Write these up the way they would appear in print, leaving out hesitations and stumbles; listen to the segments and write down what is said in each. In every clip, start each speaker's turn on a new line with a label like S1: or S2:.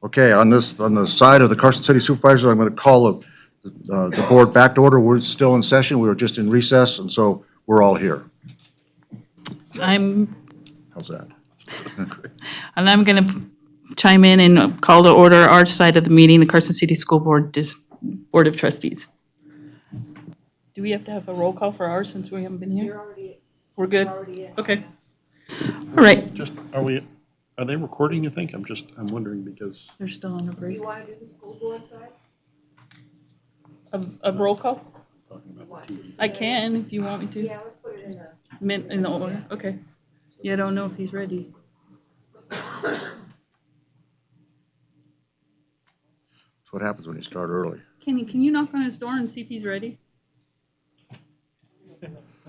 S1: Okay, on the side of the Carson City Supervisors, I'm going to call the board back to order. We're still in session. We were just in recess, and so we're all here. How's that?
S2: And I'm going to chime in and call to order our side of the meeting, the Carson City School Board Board of Trustees. Do we have to have a roll call for ours since we haven't been here? We're good? Okay. All right.
S3: Are they recording, you think? I'm wondering because.
S2: They're still on a break.
S4: You want to do the school board side?
S2: A roll call?
S3: Talking about the TV.
S2: I can if you want me to.
S4: Yeah, let's put it in the.
S2: In the order, okay. Yeah, I don't know if he's ready.
S1: That's what happens when you start early.
S2: Kenny, can you knock on his door and see if he's ready?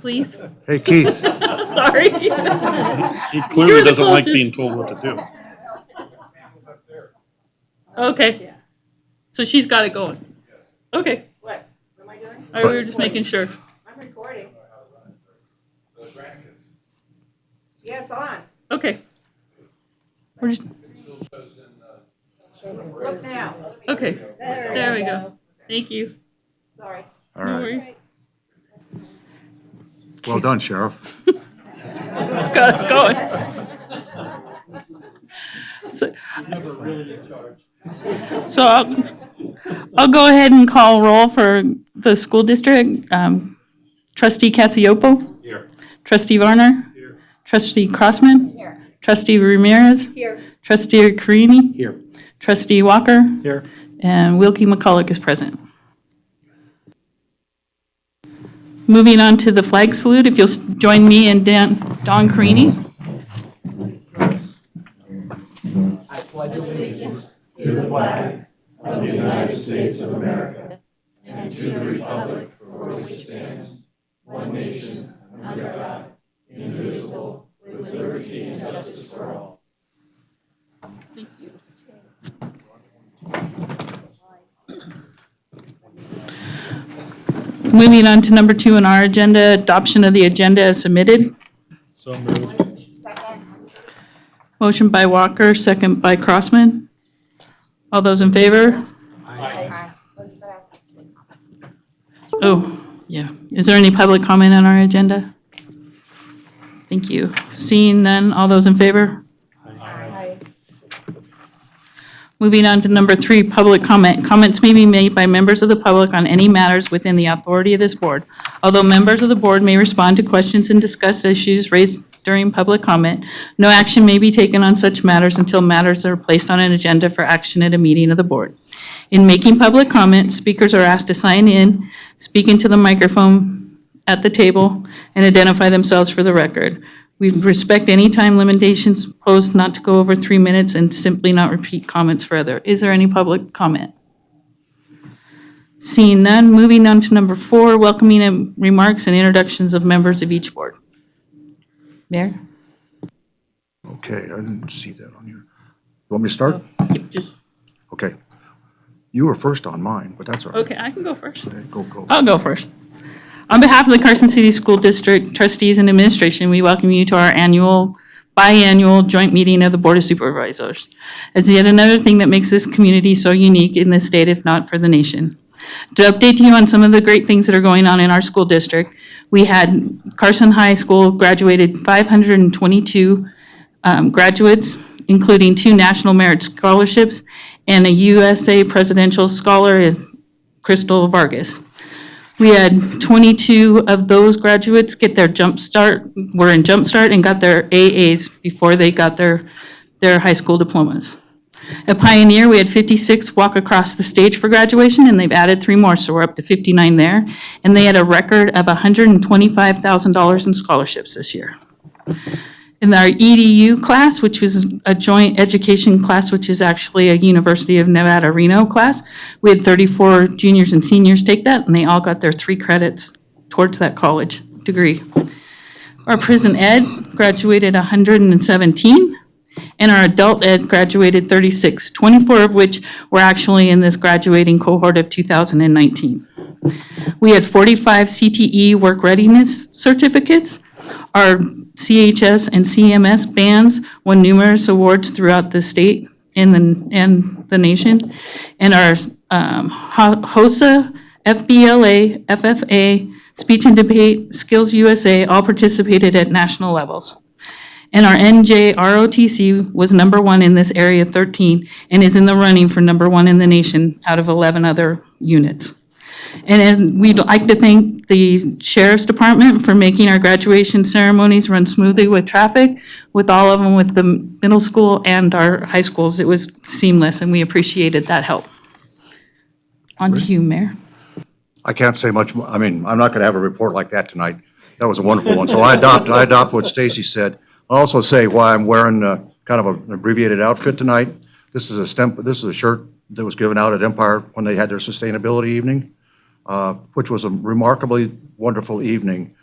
S2: Please?
S1: Hey, Keith.
S2: Sorry.
S3: He
S2: You're
S3: clearly
S2: the
S3: doesn't like
S2: closest.
S3: being told what to do.
S2: Okay. So she's got it going. Okay.
S4: What? What am I doing?
S2: All right, we were just making sure.
S4: I'm recording. Yeah, it's on.
S2: Okay. We're just,
S4: Look now.
S2: okay. There we go. Thank you.
S4: Sorry.
S1: All
S2: No
S1: right.
S2: worries.
S1: Well done, Sheriff.
S2: Got us going. So I'll go ahead and call roll for the school district. Trustee Casiopo.
S3: Here.
S2: Trustee Varner.
S3: Here.
S2: Trustee Crossman.
S4: Here.
S2: Trustee Ramirez.
S4: Here.
S2: Trustee Carini.
S3: Here.
S2: Trustee Walker.
S3: Here.
S2: And Wilkie McCulloch is present. Moving on to the flag salute, if you'll join me and Don Carini.
S5: I pledge allegiance to the flag of the United States of America and to the republic for which it stands, one nation, under God, indivisible, with liberty and justice for all.
S2: Thank you. Moving on to number 2 on our agenda, adoption of the agenda as submitted.
S3: So moved.
S2: Motion by Walker, second by Crossman. All those in favor? Oh, yeah. Is there any public comment on our agenda? Thank you. Seeing none, all those in favor? Moving on to number 3, public comment. Comments may be made by members of the public on any matters within the authority of this board. Although members of the board may respond to questions and discuss issues raised during public comment, no action may be taken on such matters until matters are placed on an agenda for action at a meeting of the board. In making public comment, speakers are asked to sign in, speak into the microphone at the table, and identify themselves for the record. We respect any time limitations posed not to go over 3 minutes and simply not repeat comments further. Is there any public comment? Seeing none, moving on to number 4, welcoming and remarks and introductions of members of each board. Mayor?
S1: Okay, I didn't see that on here. You want me to start?
S2: Yep, just,
S1: Okay. You were first on mine, but that's all right.
S2: okay, I can go first.
S1: Okay, go.
S2: I'll go first. On behalf of the Carson City School District trustees and administration, we welcome you to our biannual joint meeting of the Board of Supervisors. It's yet another thing that makes this community so unique in this state, if not for the nation. To update you on some of the great things that are going on in our school district, we had Carson High School graduated 522 graduates, including 2 National Merit Scholarships, and a USA Presidential Scholar is Crystal Vargas. We had 22 of those graduates get their were in Jump Start and got their AAs before they got their high school diplomas. At Pioneer, we had 56 walk across the stage for graduation, and they've added 3 more, so we're up to 59 there. And they had a record of $125,000 in scholarships this year. In our EDU class, which was a joint education class, which is actually a University of Nevada, Reno class, we had 34 juniors and seniors take that, and they all got their 3 credits towards that college degree. Our prison ed graduated 117, and our adult ed graduated 36, 24 of which were actually in this graduating cohort of 2019. We had 45 CTE work readiness certificates. Our CHS and CMS bands won numerous awards throughout the state and the nation. And our HOSA, FBLA, FFA, Speech and Debate, Skills USA all participated at national levels. And our NJROTC was number one in this area, 13, and is in the running for number one in the nation out of 11 other units. And then we'd like to thank the Sheriff's Department for making our graduation ceremonies run smoothly with traffic, with all of them, with the middle school and our high schools. It was seamless, and we appreciated that help. On to you, Mayor.
S1: I can't say much, I mean, I'm not going to have a report like that tonight. That was a wonderful one. So I adopt what Stacy said. I'll also say why I'm wearing kind of an abbreviated outfit tonight. This is a shirt that was given out at Empire when they had their sustainability evening, which was a remarkably wonderful evening,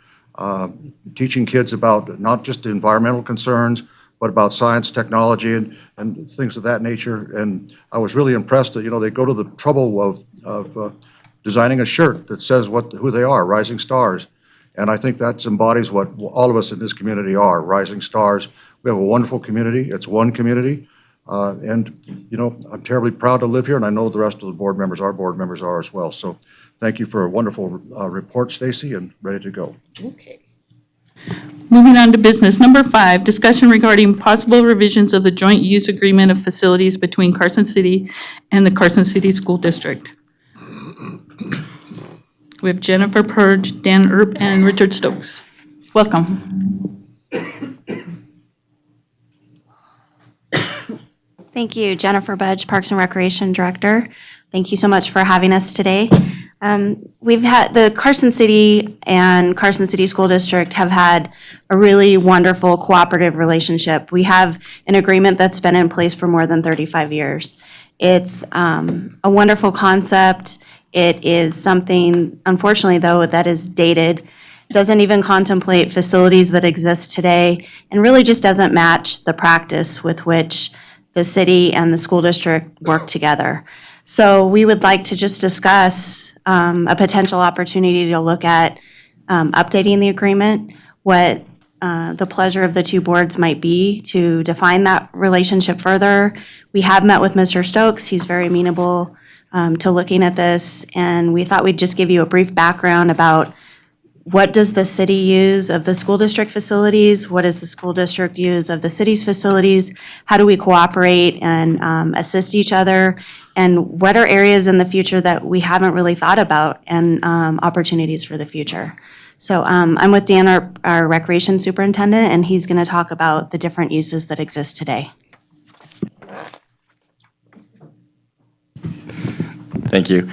S1: teaching kids about not just environmental concerns, but about science, technology, and things of that nature. And I was really impressed that, they go to the trouble of designing a shirt that says who they are, Rising Stars. And I think that embodies what all of us in this community are, rising stars. We have a wonderful community. It's one community. And I'm terribly proud to live here, and I know the rest of the board members are as well. So thank you for a wonderful report, Stacy, and ready to go.
S2: Okay. Moving on to business. Number 5, discussion regarding possible revisions of the joint use agreement of facilities between Carson City and the Carson City School District. We have Jennifer Purge, Dan Earp, and Richard Stokes. Welcome.
S6: Thank you, Jennifer Budge, Parks and Recreation Director. Thank you so much for having us today. We've had the Carson City and Carson City School District have had a really wonderful cooperative relationship. We have an agreement that's been in place for more than 35 years. It's a wonderful concept. It is something, unfortunately though, that is dated, doesn't even contemplate facilities that exist today, and really just doesn't match the practice with which the city and the school district work together. So we would like to just discuss a potential opportunity to look at updating the agreement, what the pleasure of the two boards might be to define that relationship further. We have met with Mr. Stokes. He's very amenable to looking at this, and we thought we'd just give you a brief background about what does the city use of the school district facilities, what does the school district use of the city's facilities, how do we cooperate and assist each other, and what are areas in the future that we haven't really thought about and opportunities for the future. So I'm with Dan, our recreation superintendent, and he's going to talk about the different uses that exist today.
S7: Thank you.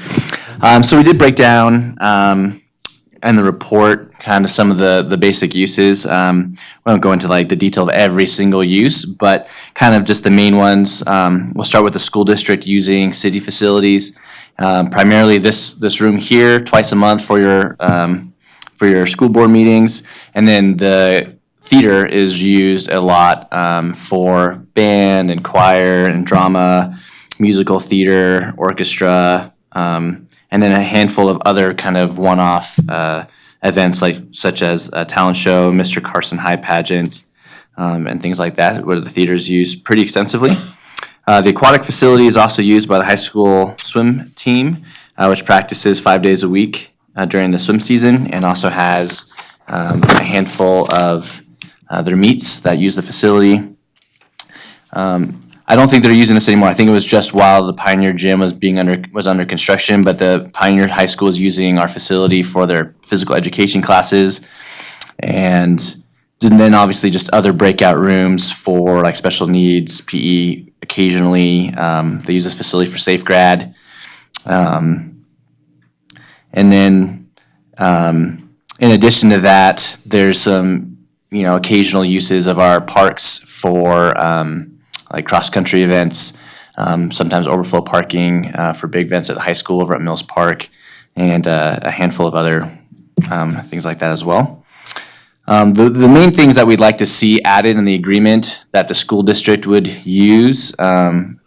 S7: So we did break down in the report kind of some of the basic uses. We won't go into like the detail of every single use, but kind of just the main ones. We'll start with the school district using city facilities. Primarily this room here twice a month for your school board meetings, and then the theater is used a lot for band and choir and drama, musical theater, orchestra, and then a handful of other kind of one-off events such as a talent show, Mr. Carson High pageant, and things like that, where the theater's used pretty extensively. The aquatic facility is also used by the high school swim team, which practices 5 days a week during the swim season, and also has a handful of their meets that use the facility. I don't think they're using this anymore. I think it was just while the Pioneer Gym was under construction, but the Pioneer High School is using our facility for their physical education classes, and then obviously just other breakout rooms for like special needs, PE occasionally. They use this facility for Safe Grad. And then in addition to that, there's some occasional uses of our parks for like cross-country events, sometimes overflow parking for big events at the high school over at Mills Park, and a handful of other things like that as well. The main things that we'd like to see added in the agreement that the school district would use, and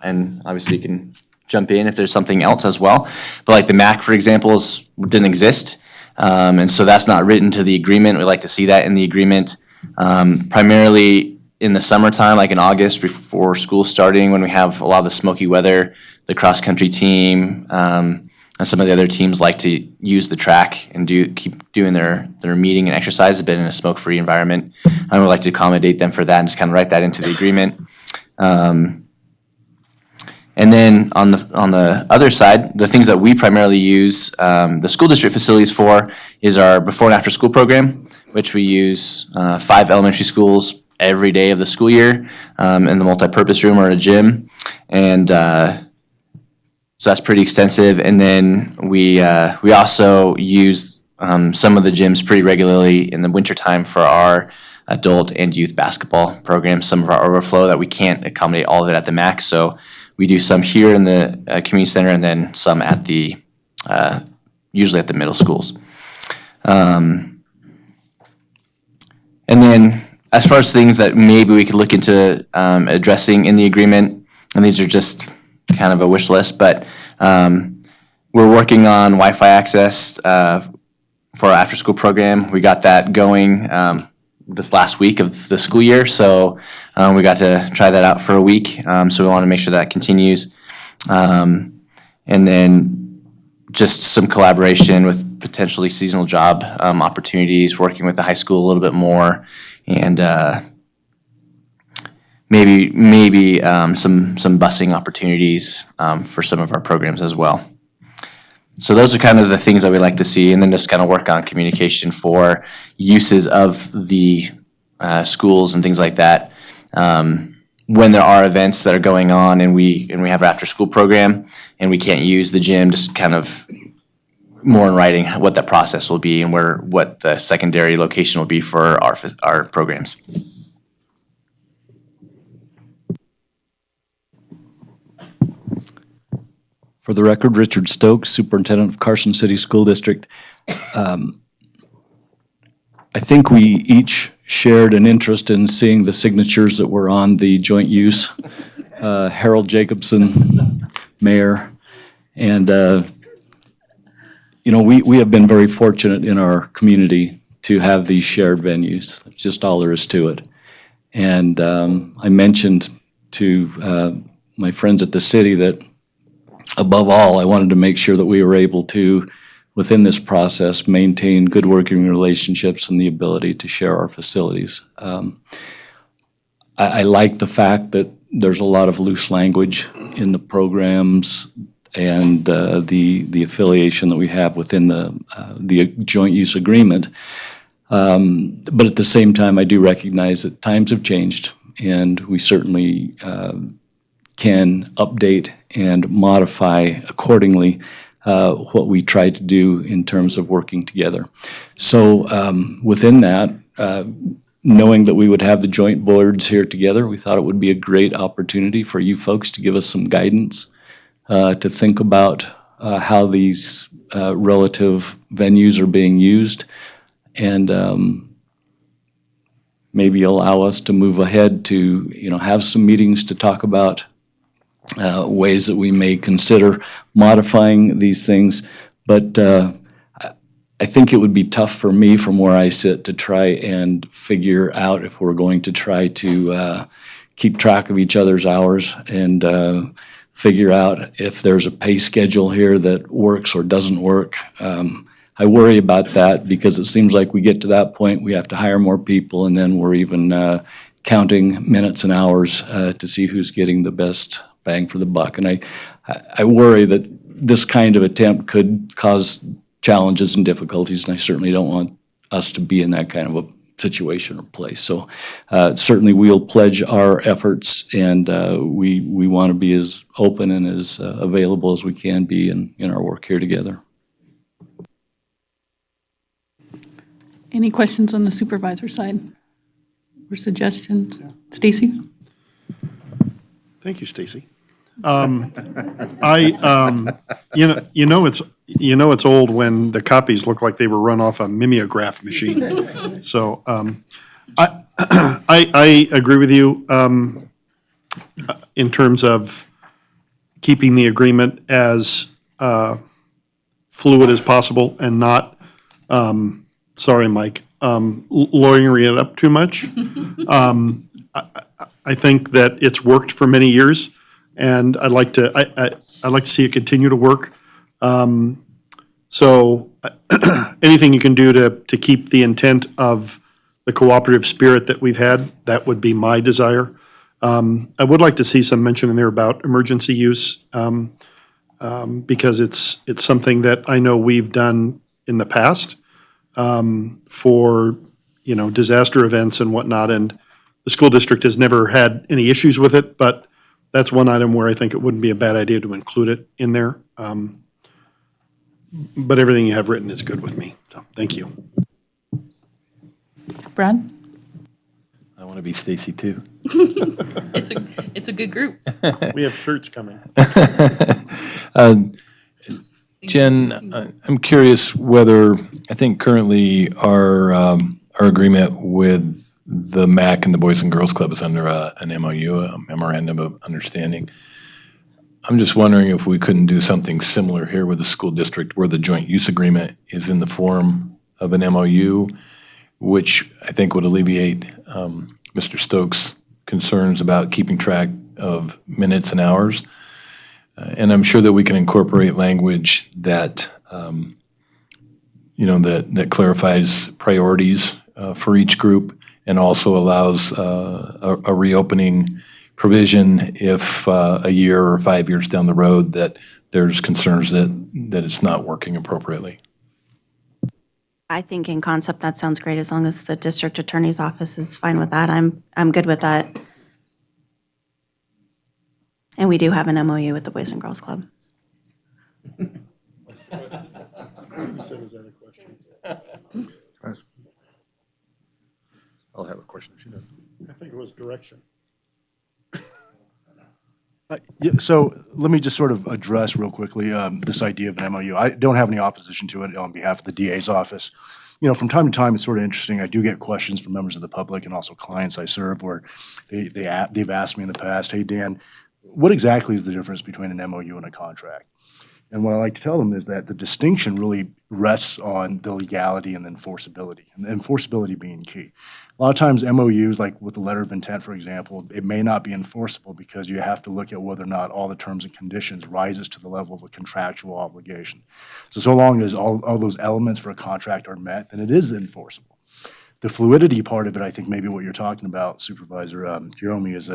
S7: obviously you can jump in if there's something else as well, but like the MAC, for example, didn't exist, and so that's not written to the agreement. We'd like to see that in the agreement. Primarily, in the summertime, like in August before school starting, when we have a lot of the smoky weather, the cross-country team, and some of the other teams like to use the track and keep doing their meeting and exercise a bit in a smoke-free environment. I would like to accommodate them for that and just kind of write that into the agreement. And then on the other side, the things that we primarily use the school district facilities for is our before and after school program, which we use 5 elementary schools every day of the school year in the multi-purpose room or a gym. And so that's pretty extensive. And then we also use some of the gyms pretty regularly in the wintertime for our adult and youth basketball programs, some of our overflow that we can't accommodate all of it at the max. So we do some here in the community center and then some at the, usually at the middle schools. And then as far as things that maybe we could look into addressing in the agreement, and these are just kind of a wish list, but we're working on Wi-Fi access for our after-school program. We got that going this last week of the school year, so we got to try that out for a week. So we want to make sure that continues. And then just some collaboration with potentially seasonal job opportunities, working with the high school a little bit more, and maybe some busing opportunities for some of our programs as well. So those are kind of the things that we like to see, and then just kind of work on communication for uses of the schools and things like that. When there are events that are going on and we have an after-school program and we can't use the gym, just kind of more in writing what that process will be and what the secondary location will be for our programs.
S8: For the record, Richard Stokes, Superintendent of Carson City School District. I think we each shared an interest in seeing the signatures that were on the joint use. Harold Jacobson, Mayor, and we have been very fortunate in our community to have these shared venues. That's just all there is to it. And I mentioned to my friends at the city that above all, I wanted to make sure that we were able to, within this process, maintain good working relationships and the ability to share our facilities. I like the fact that there's a lot of loose language in the programs and the affiliation that we have within the joint use agreement. But at the same time, I do recognize that times have changed, and we certainly can update and modify accordingly what we try to do in terms of working together. So within that, knowing that we would have the joint boards here together, we thought it would be a great opportunity for you folks to give us some guidance, to think about how these relative venues are being used, and maybe allow us to move ahead to have some meetings to talk about ways that we may consider modifying these things. But I think it would be tough for me from where I sit to try and figure out if we're going to try to keep track of each other's hours and figure out if there's a pay schedule here that works or doesn't work. I worry about that because it seems like we get to that point, we have to hire more people, and then we're even counting minutes and hours to see who's getting the best bang for the buck. And I worry that this kind of attempt could cause challenges and difficulties, and I certainly don't want us to be in that kind of a situation or place. So certainly we'll pledge our efforts, and we want to be as open and as available as we can be in our work here together.
S2: Any questions on the supervisor side or suggestions? Stacy?
S3: Thank you, Stacy. It's old when the copies look like they were run off a mimeograph machine. So I agree with you in terms of keeping the agreement as fluid as possible and not, sorry, Mike, lawyering it up too much. I think that it's worked for many years, and I'd like to see it continue to work. So anything you can do to keep the intent of the cooperative spirit that we've had, that would be my desire. I would like to see some mention in there about emergency use, because it's something that I know we've done in the past, for, disaster events and whatnot, and the school district has never had any issues with it, but that's one item where I think it wouldn't be a bad idea to include it in there. But everything you have written is good with me, so thank you.
S2: Brad?
S5: I want to be Stacy too.
S2: It's a good group.
S3: We have shirts coming.
S5: Jen, I'm curious whether, I think currently our agreement with the MAC and the Boys and Girls Club is under an MOU, a memorandum of understanding. I'm just wondering if we couldn't do something similar here with the school district where the joint use agreement is in the form of an MOU, which I think would alleviate Mr. Stokes' concerns about keeping track of minutes and hours. And I'm sure that we can incorporate language that, that clarifies priorities for each group and also allows a reopening provision if a year or 5 years down the road that there's concerns that it's not working appropriately.
S6: I think in concept, that sounds great, as long as the district attorney's office is fine with that. I'm good with that. And we do have an MOU with the Boys and Girls Club.
S1: I'll have a question if she does.
S3: I think it was direction.
S9: Yeah, so let me just sort of address real quickly this idea of an MOU. I don't have any opposition to it on behalf of the DA's office. From time to time, it's sort of interesting. I do get questions from members of the public and also clients I serve where they've asked me in the past, hey, Dan, what exactly is the difference between an MOU and a contract? And what I like to tell them is that the distinction really rests on the legality and the enforceability, and the enforceability being key. A lot of times MOUs, like with the letter of intent, for example, it may not be enforceable because you have to look at whether or not all the terms and conditions rises to the level of a contractual obligation. So long as all those elements for a contract are met, then it is enforceable. The fluidity part of it, I think maybe what you're talking about, Supervisor Jerome, is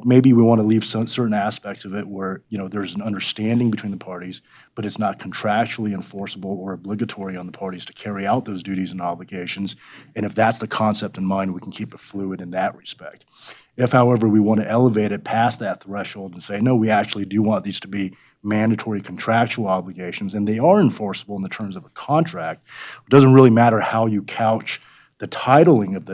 S9: maybe we want to leave some certain aspects of it where, there's an understanding between the parties, but it's not contractually enforceable or obligatory on the parties to carry out those duties and obligations. And if that's the concept in mind, we can keep it fluid in that respect. If, however, we want to elevate it past that threshold and say, no, we actually do want these to be mandatory contractual obligations, and they are enforceable in the terms of a contract, it doesn't really matter how you couch the titling of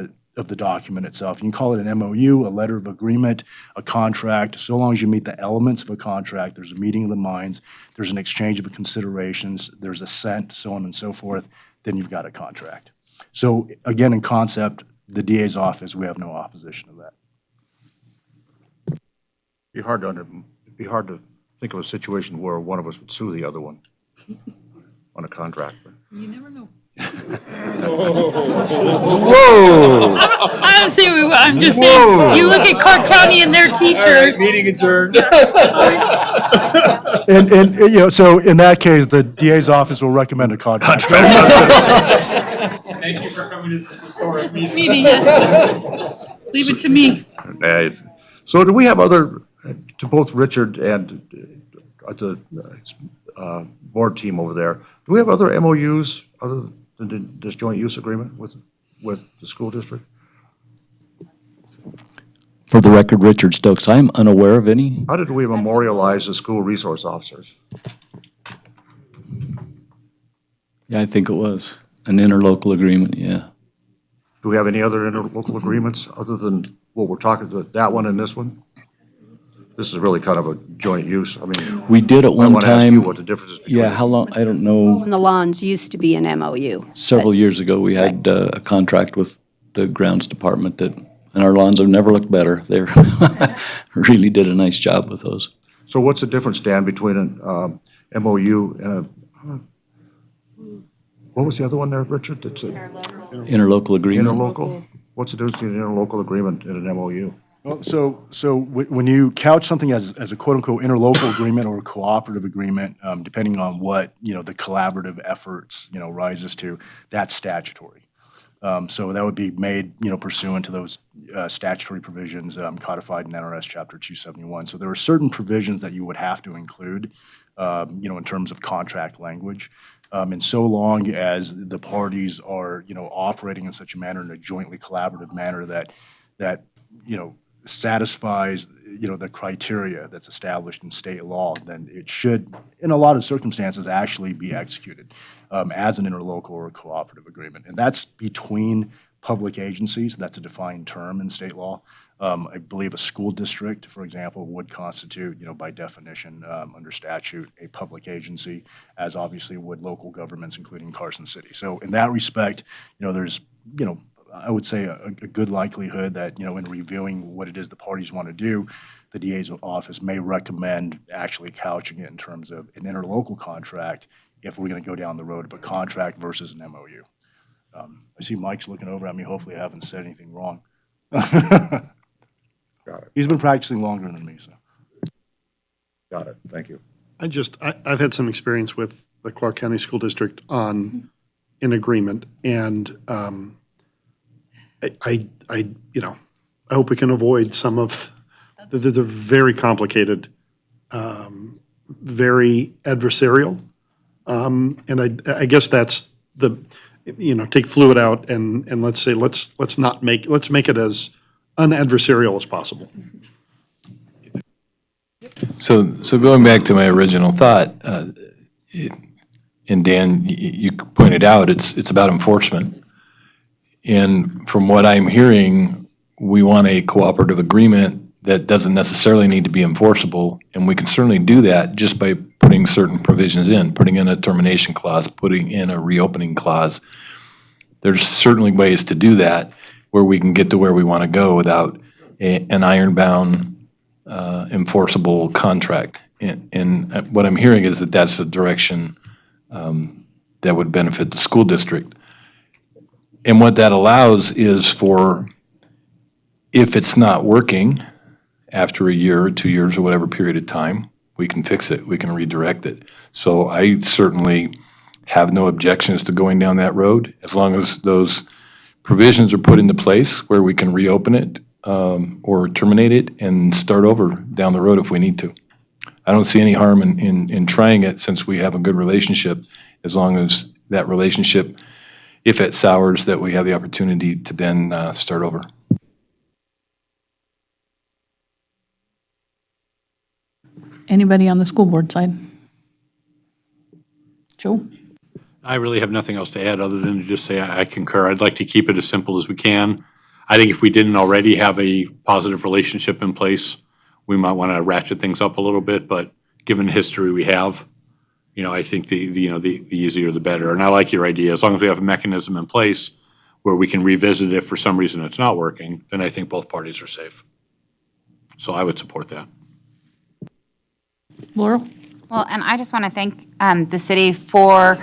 S9: the document itself. You can call it an MOU, a letter of agreement, a contract. So long as you meet the elements of a contract, there's a meeting of the minds, there's an exchange of considerations, there's assent, so on and so forth, then you've got a contract. So again, in concept, the DA's office, we have no opposition to that.
S1: It'd be hard to think of a situation where one of us would sue the other one on a contract.
S2: You never know.
S5: Whoa!
S2: I'm just saying, you look at Clark County and their teachers.
S5: Meeting adjourned.
S9: And so in that case, the DA's office will recommend a contract.
S5: Thank you for coming to this historic meeting.
S2: Meeting, yes. Leave it to me.
S1: So do we have other, to both Richard and the board team over there, do we have other MOUs other than this joint use agreement with the school district?
S8: For the record, Richard Stokes, I'm unaware of any.
S1: How did we memorialize the school resource officers?
S8: Yeah, I think it was an interlocal agreement, yeah.
S1: Do we have any other interlocal agreements other than what we're talking about, that one and this one? This is really kind of a joint use. I mean,
S8: We did at
S1: I
S8: one
S1: want to ask you
S8: time,
S1: what the difference is between.
S8: yeah, how long, I don't know,
S10: And the lawns used to be an MOU.
S8: several years ago, we had a contract with the grounds department and our lawns have never looked better. They really did a nice job with those.
S1: So what's the difference, Dan, between an MOU and what was the other one there, Richard? That's a
S8: Interlocal agreement.
S1: interlocal? What's the difference between an interlocal agreement and an MOU?
S9: Well, when you couch something as a quote-unquote interlocal agreement or a cooperative agreement, depending on what, the collaborative efforts, rises to, that's statutory. So that would be made, pursuant to those statutory provisions codified in NRS Chapter 271. So there are certain provisions that you would have to include, in terms of contract language. And so long as the parties are, operating in such a manner, in a jointly collaborative manner that satisfies, the criteria that's established in state law, then it should, in a lot of circumstances, actually be executed as an interlocal or a cooperative agreement. And that's between public agencies. That's a defined term in state law. I believe a school district, for example, would constitute, by definition, under statute, a public agency, as obviously would local governments, including Carson City. So in that respect, there's, I would say a good likelihood that, in reviewing what it is the parties want to do, the DA's office may recommend actually couching it in terms of an interlocal contract if we're going to go down the road of a contract versus an MOU. I see Mike's looking over at me. Hopefully I haven't said anything wrong.
S1: Got it.
S9: He's been practicing longer than me, so.
S1: Got it. Thank you.
S3: I've had some experience with the Clark County School District on an agreement, and I hope we can avoid some of the very complicated, very adversarial. And I guess that's take fluid out and let's say, let's make it as unadversarial as possible.
S11: So going back to my original thought, and Dan, you pointed out, it's about enforcement. And from what I'm hearing, we want a cooperative agreement that doesn't necessarily need to be enforceable, and we can certainly do that just by putting certain provisions in, putting in a termination clause, putting in a reopening clause. There's certainly ways to do that where we can get to where we want to go without an iron-bound, enforceable contract. And what I'm hearing is that that's the direction that would benefit the school district. And what that allows is for, if it's not working after a year or 2 years or whatever period of time, we can fix it, we can redirect it. So I certainly have no objections to going down that road, as long as those provisions are put into place where we can reopen it or terminate it and start over down the road if we need to. I don't see any harm in trying it, since we have a good relationship, as long as that relationship, if it sours, that we have the opportunity to then start over.
S2: Anybody on the school board side? Joe?
S12: I really have nothing else to add other than to just say I concur. I'd like to keep it as simple as we can. I think if we didn't already have a positive relationship in place, we might want to ratchet things up a little bit, but given the history we have, I think the easier the better. And I like your idea. As long as we have a mechanism in place where we can revisit it if for some reason it's not working, then I think both parties are safe. So I would support that.
S2: Laurel?
S13: Well, and I just want to thank the city for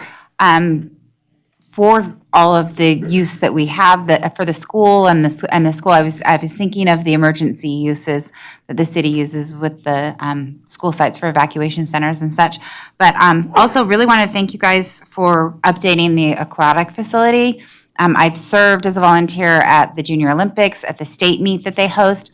S13: all of the use that we have for the school and the school. I was thinking of the emergency uses that the city uses with the school sites for evacuation centers and such. But also really want to thank you guys for updating the aquatic facility. I've served as a volunteer at the Junior Olympics, at the state meet that they host.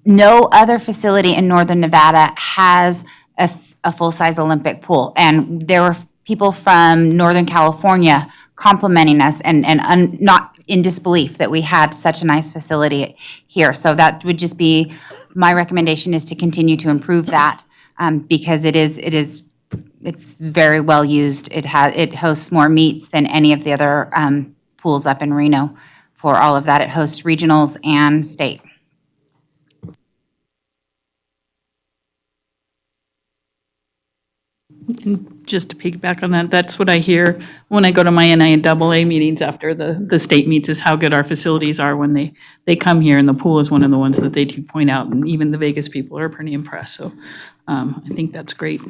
S13: No other facility in Northern Nevada has a full-size Olympic pool. And there were people from Northern California complimenting us and not in disbelief that we had such a nice facility here. So that would just be, my recommendation is to continue to improve that because it's very well used. It hosts more meets than any of the other pools up in Reno. For all of that, it hosts regionals and state.
S2: Just to piggyback on that, that's what I hear when I go to my NIAA meetings after the state meets, is how good our facilities are when they come here, and the pool is one of the ones that they do point out, and even the Vegas people are pretty impressed, so I think that's great.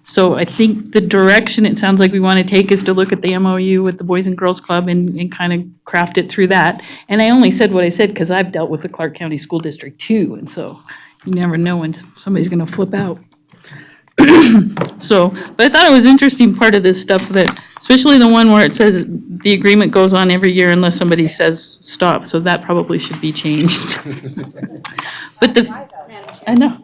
S2: So I think the direction it sounds like we want to take is to look at the MOU with the Boys and Girls Club and kind of craft it through that. And I only said what I said because I've dealt with the Clark County School District too, and so you never know when somebody's going to flip out. So, but I thought it was interesting part of this stuff that, especially the one where it says the agreement goes on every year unless somebody says stop, so that probably should be changed. But I know.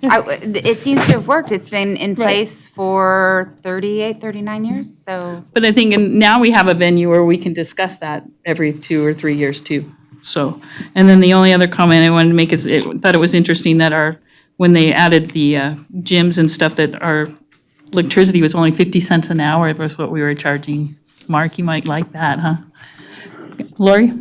S13: It seems to have worked. It's been in place for 38, 39 years, so.
S2: But I think now we have a venue where we can discuss that every 2 or 3 years too. So, and then the only other comment I wanted to make is, thought it was interesting that when they added the gyms and stuff, that our electricity was only 50 cents an hour versus what we were charging. Mark, you might like that, huh? Lori?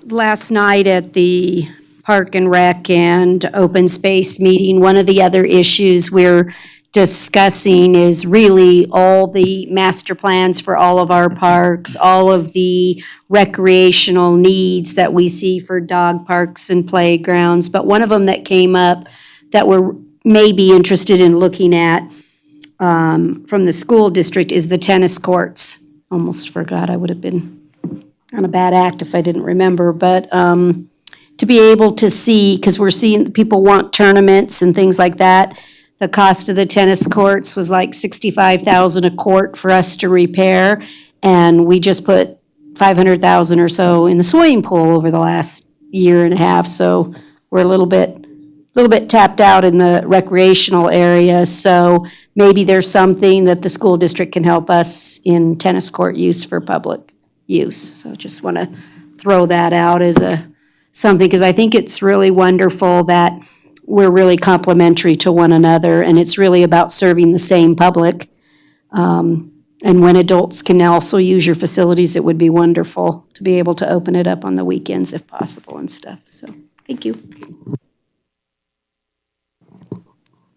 S10: Last night at the Park and Rec and Open Space meeting, one of the other issues we're discussing is really all the master plans for all of our parks, all of the recreational needs that we see for dog parks and playgrounds. But one of them that came up that we're maybe interested in looking at from the school district is the tennis courts. Almost forgot, I would have been on a bad act if I didn't remember, but to be able to see, because we're seeing people want tournaments and things like that. The cost of the tennis courts was like $65,000 a court for us to repair, and we just put $500,000 or so in the swimming pool over the last year and a half. So we're a little bit tapped out in the recreational area. So maybe there's something that the school district can help us in tennis court use for public use. So just want to throw that out as something, because I think it's really wonderful that we're really complementary to one another, and it's really about serving the same public. And when adults can also use your facilities, it would be wonderful to be able to open it up on the weekends if possible and stuff. So, thank you.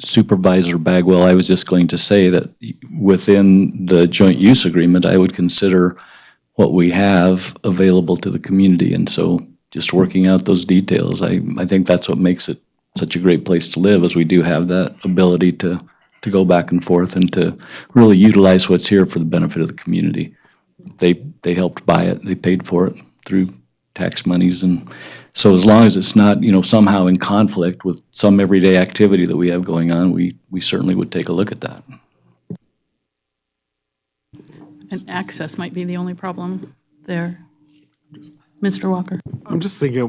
S8: Supervisor Bagwell, I was just going to say that within the joint use agreement, I would consider what we have available to the community. And so just working out those details, I think that's what makes it such a great place to live, is we do have that ability to go back and forth and to really utilize what's here for the benefit of the community. They helped buy it, they paid for it through tax monies, and so as long as it's not, somehow in conflict with some everyday activity that we have going on, we certainly would take a look at that.
S2: And access might be the only problem there. Mr. Walker?
S14: I'm just thinking,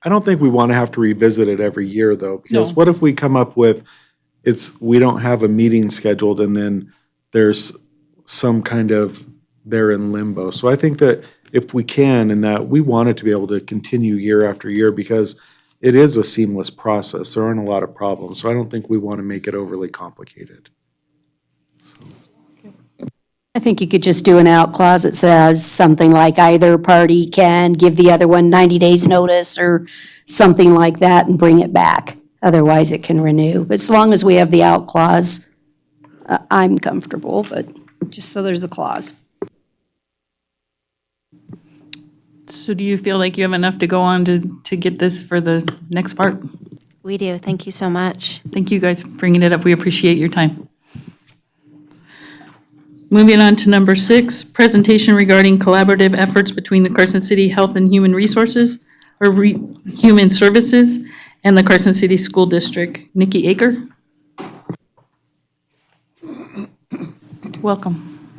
S14: I don't think we want to have to revisit it every year, though, because
S2: No.
S14: what if we come up with, we don't have a meeting scheduled, and then there's some kind of, they're in limbo. So I think that if we can, and that we want it to be able to continue year after year, because it is a seamless process. There aren't a lot of problems, so I don't think we want to make it overly complicated.
S10: I think you could just do an out clause that says something like either party can give the other one 90 days notice or something like that and bring it back. Otherwise, it can renew. But as long as we have the out clause, I'm comfortable, but just so there's a clause.
S2: So do you feel like you have enough to go on to get this for the next part?
S6: We do. Thank you so much.
S2: Thank you guys for bringing it up. We appreciate your time. Moving on to number 6, presentation regarding collaborative efforts between the Carson City Health and Human Resources, or Human Services, and the Carson City School District. Nikki Aker. Welcome.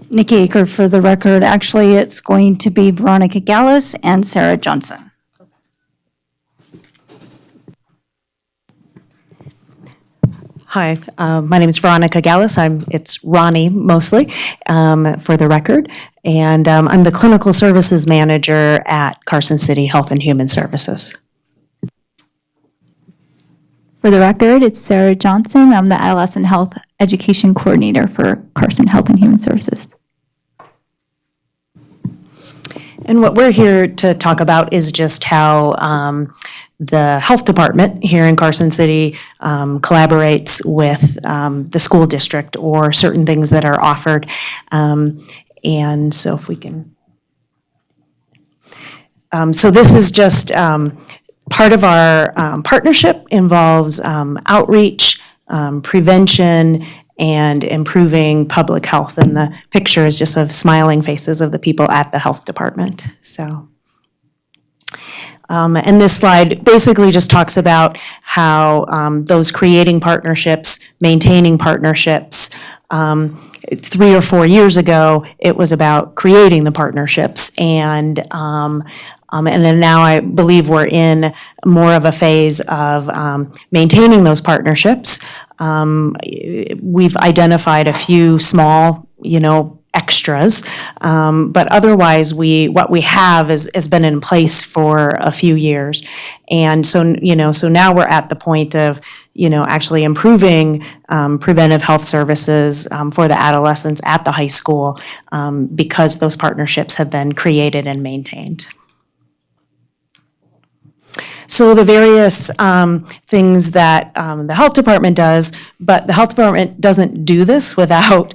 S15: Nikki Aker for the record. Actually, it's going to be Veronica Gallus and Sarah Johnson.
S16: Hi, my name is Veronica Gallus. It's Ronnie mostly, for the record. And I'm the Clinical Services Manager at Carson City Health and Human Services.
S15: For the record, it's Sarah Johnson. I'm the Adolescent Health Education Coordinator for Carson Health and Human Services.
S16: And what we're here to talk about is just how the health department here in Carson City collaborates with the school district or certain things that are offered. And so if we can. So this is just part of our partnership involves outreach, prevention, and improving public health. And the picture is just of smiling faces of the people at the health department. So. And this slide basically just talks about how those creating partnerships, maintaining partnerships. 3 or 4 years ago, it was about creating the partnerships, and then now I believe we're in more of a phase of maintaining those partnerships. We've identified a few small, extras, but otherwise what we have has been in place for a few years. And so, so now we're at the point of, actually improving preventive health services for the adolescents at the high school because those partnerships have been created and maintained. So the various things that the health department does, but the health department doesn't do this without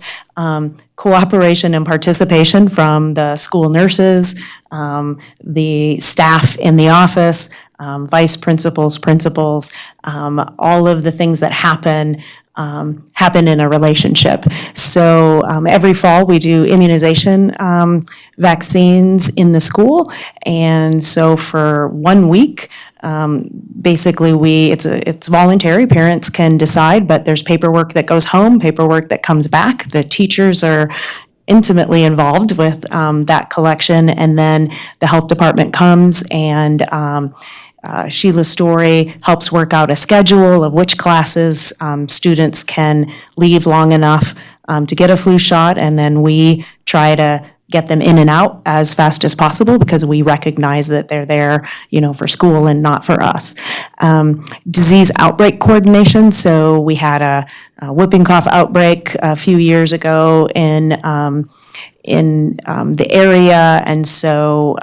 S16: cooperation and participation from the school nurses, the staff in the office, vice principals, principals, all of the things that happen in a relationship. So every fall we do immunization vaccines in the school, and so for 1 week, basically it's voluntary. Parents can decide, but there's paperwork that goes home, paperwork that comes back. The teachers are intimately involved with that collection, and then the health department comes and Sheila Story helps work out a schedule of which classes students can leave long enough to get a flu shot, and then we try to get them in and out as fast as possible because we recognize that they're there, for school and not for us. Disease outbreak coordination. So we had a whooping cough outbreak a few years ago in the area, and so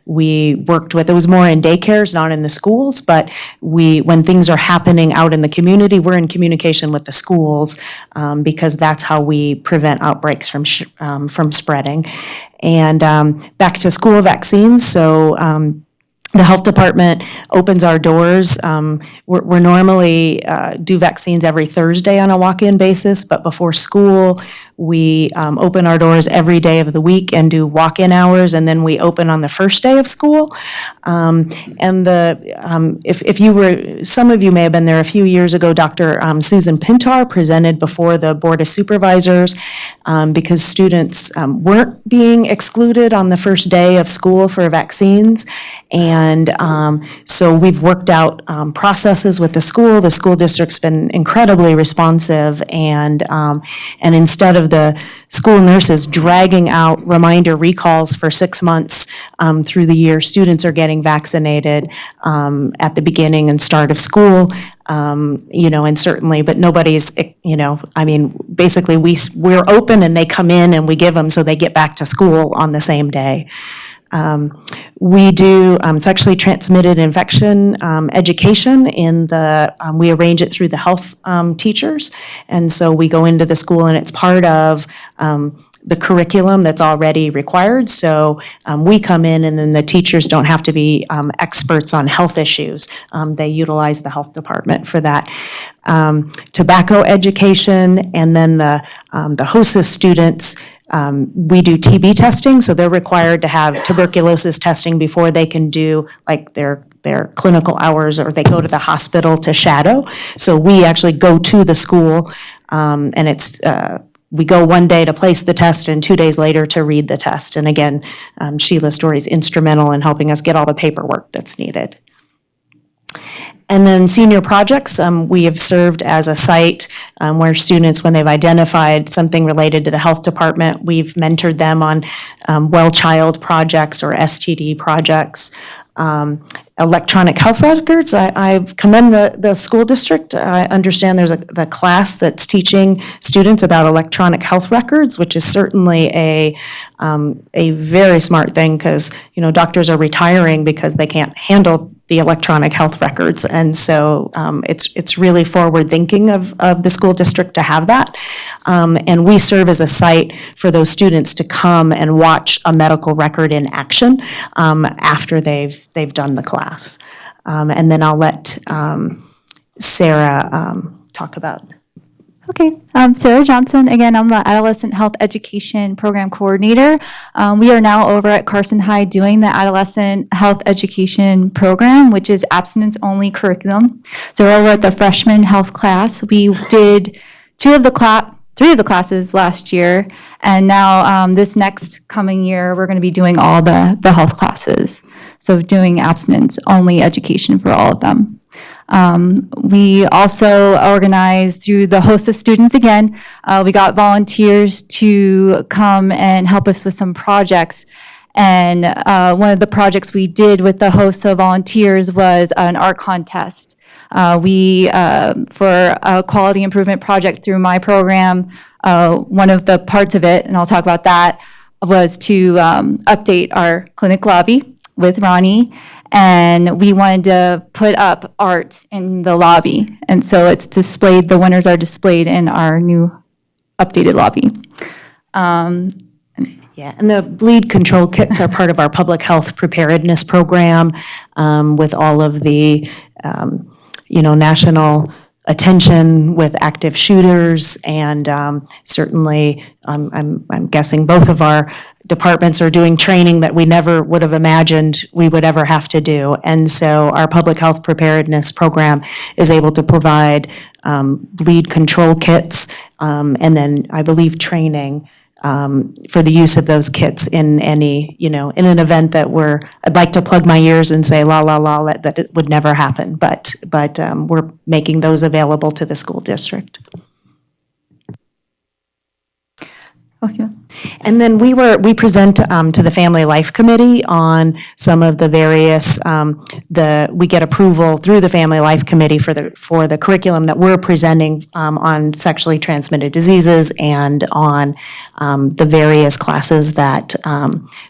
S16: we worked with, it was more in daycares, not in the schools, but when things are happening out in the community, we're in communication with the schools because that's how we prevent outbreaks from spreading. And back to school vaccines, so the health department opens our doors. We're normally do vaccines every Thursday on a walk-in basis, but before school, we open our doors every day of the week and do walk-in hours, and then we open on the first day of school. If you were, some of you may have been there a few years ago, Dr. Susan Pintar presented before the Board of Supervisors because students weren't being excluded on the first day of school for vaccines. And so we've worked out processes with the school. The school district's been incredibly responsive, and instead of the school nurses dragging out reminder recalls for 6 months through the year, students are getting vaccinated at the beginning and start of school. And certainly, but nobody's, basically we're open and they come in and we give them so they get back to school on the same day. We do sexually transmitted infection education we arrange it through the health teachers. And so we go into the school and it's part of the curriculum that's already required. So we come in and then the teachers don't have to be experts on health issues. They utilize the health department for that. Tobacco education, and then the HOSA students, we do TB testing, so they're required to have tuberculosis testing before they can do like their clinical hours, or they go to the hospital to shadow. So we actually go to the school, and we go 1 day to place the test and 2 days later to read the test. And again, Sheila Story is instrumental in helping us get all the paperwork that's needed. And then senior projects, we have served as a site where students, when they've identified something related to the health department, we've mentored them on well child projects or STD projects. electronic health records. I commend the school district. I understand there's the class that's teaching students about electronic health records, which is certainly a very smart thing because, doctors are retiring because they can't handle the electronic health records. And so it's really forward thinking of the school district to have that. And we serve as a site for those students to come and watch a medical record in action after they've done the class. And then I'll let Sarah talk about.
S17: Okay, Sarah Johnson. Again, I'm the Adolescent Health Education Program Coordinator. We are now over at Carson High doing the Adolescent Health Education Program, which is abstinence-only curriculum. So we're over at the freshman health class. We did three of the classes last year, and now this next coming year, we're going to be doing all the health classes. So doing abstinence-only education for all of them. We also organized through the host of students again. We got volunteers to come and help us with some projects. And one of the projects we did with the hosts of volunteers was an art contest. For a quality improvement project through my program, one of the parts of it, and I'll talk about that, was to update our clinic lobby with Ronnie. And we wanted to put up art in the lobby. And so it's displayed, the winners are displayed in our new updated lobby.
S16: Yeah, and the bleed control kits are part of our public health preparedness program with all of the, national attention with active shooters. And certainly, I'm guessing both of our departments are doing training that we never would have imagined we would ever have to do. And so our public health preparedness program is able to provide bleed control kits and then I believe training for the use of those kits in any, in an event that I'd like to plug my ears and say, that it would never happen. But we're making those available to the school district.
S17: Okay.
S16: And then we present to the Family Life Committee on some of the various, we get approval through the Family Life Committee for the curriculum that we're presenting on sexually transmitted diseases and on the various classes that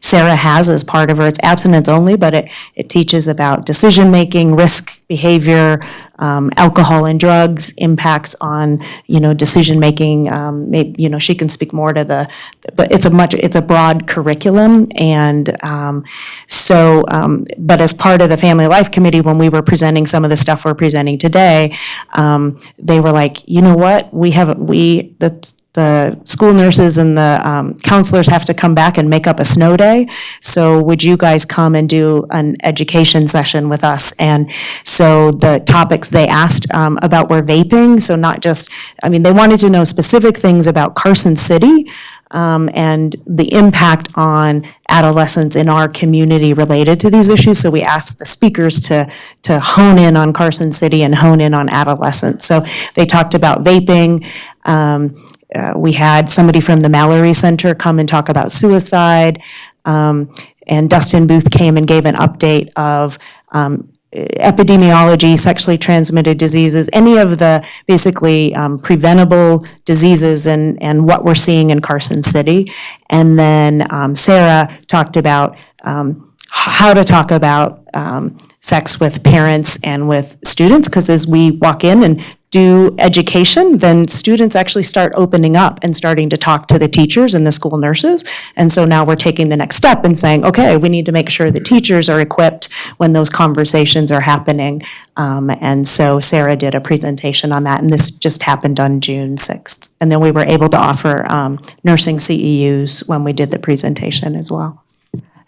S16: Sarah has as part of her. It's abstinence only, but it teaches about decision-making, risk behavior, alcohol and drugs, impacts on, decision-making. Maybe, she can speak more to but it's a broad curriculum. And but as part of the Family Life Committee, when we were presenting some of the stuff we're presenting today, they were like, you know what, the school nurses and the counselors have to come back and make up a snow day. So would you guys come and do an education session with us? And so the topics they asked about were vaping. So not just, they wanted to know specific things about Carson City and the impact on adolescents in our community related to these issues. So we asked the speakers to hone in on Carson City and hone in on adolescents. So they talked about vaping. We had somebody from the Mallory Center come and talk about suicide. And Dustin Booth came and gave an update of epidemiology, sexually transmitted diseases, any of the basically preventable diseases and what we're seeing in Carson City. And then Sarah talked about how to talk about sex with parents and with students, because as we walk in and do education, then students actually start opening up and starting to talk to the teachers and the school nurses. And so now we're taking the next step and saying, okay, we need to make sure the teachers are equipped when those conversations are happening. And so Sarah did a presentation on that, and this just happened on June 6th. And then we were able to offer nursing CEUs when we did the presentation as well.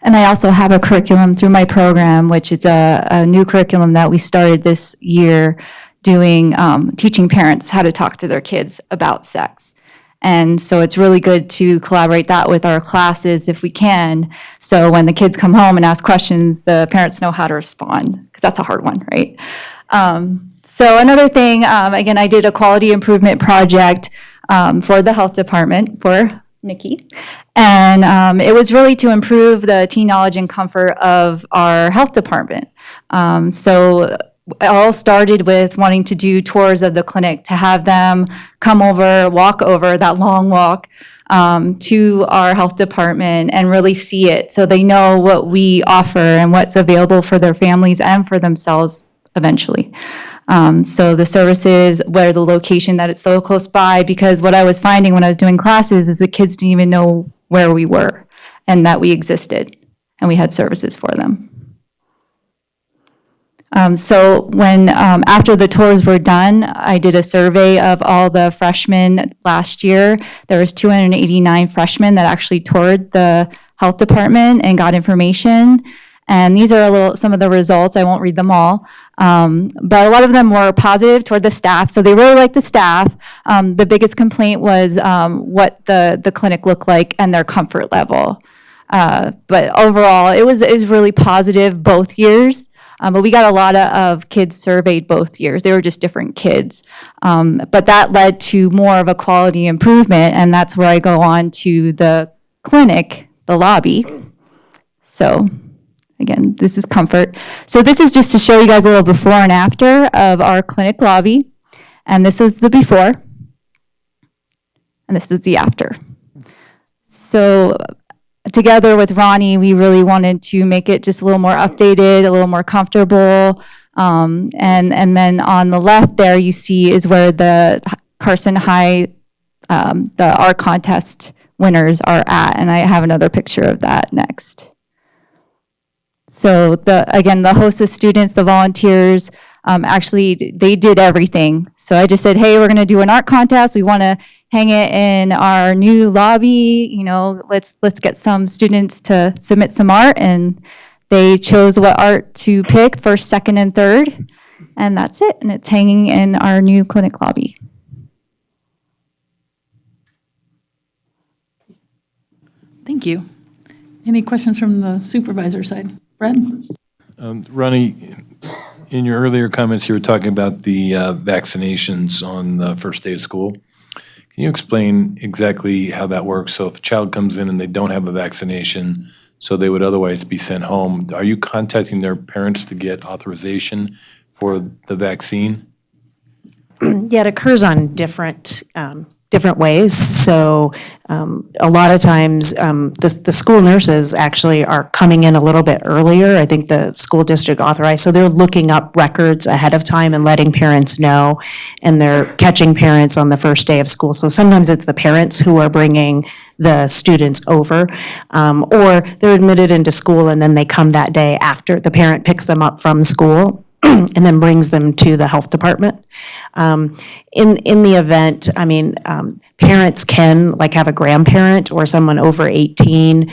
S17: And I also have a curriculum through my program, which is a new curriculum that we started this year doing, teaching parents how to talk to their kids about sex. And so it's really good to collaborate that with our classes if we can. So when the kids come home and ask questions, the parents know how to respond, because that's a hard one, right? So another thing, again, I did a quality improvement project for the health department for Nikki. And it was really to improve the teen knowledge and comfort of our health department. So it all started with wanting to do tours of the clinic, to have them come over, walk over that long walk to our health department and really see it, so they know what we offer and what's available for their families and for themselves eventually. So the services, where the location, that it's so close by, because what I was finding when I was doing classes is the kids didn't even know where we were and that we existed and we had services for them. So when, after the tours were done, I did a survey of all the freshmen last year. There was 289 freshmen that actually toured the health department and got information. And these are some of the results. I won't read them all. But a lot of them were positive toward the staff. So they really liked the staff. The biggest complaint was what the clinic looked like and their comfort level. But overall, it was really positive both years. But we got a lot of kids surveyed both years. They were just different kids. But that led to more of a quality improvement, and that's where I go on to the clinic, the lobby. So again, this is comfort. So this is just to show you guys a little before and after of our clinic lobby. And this is the before, and this is the after. So together with Ronnie, we really wanted to make it just a little more updated, a little more comfortable. And then on the left there, you see is where the Carson High, the art contest winners are at. And I have another picture of that next. So again, the hostess students, the volunteers, actually, they did everything. So I just said, hey, we're going to do an art contest. We want to hang it in our new lobby. You know, let's get some students to submit some art. And they chose what art to pick, first, second, and third. And that's it. And it's hanging in our new clinic lobby.
S2: Thank you. Any questions from the supervisor side? Brad?
S11: Ronnie, in your earlier comments, you were talking about the vaccinations on the first day of school. Can you explain exactly how that works? So if a child comes in and they don't have a vaccination, so they would otherwise be sent home, are you contacting their parents to get authorization for the vaccine?
S16: Yeah, it occurs on different ways. So a lot of times, the school nurses actually are coming in a little bit earlier. I think the school district authorized, so they're looking up records ahead of time and letting parents know, and they're catching parents on the first day of school. So sometimes it's the parents who are bringing the students over, or they're admitted into school and then they come that day after. The parent picks them up from school and then brings them to the health department. In the event, I mean, parents can, like, have a grandparent or someone over 18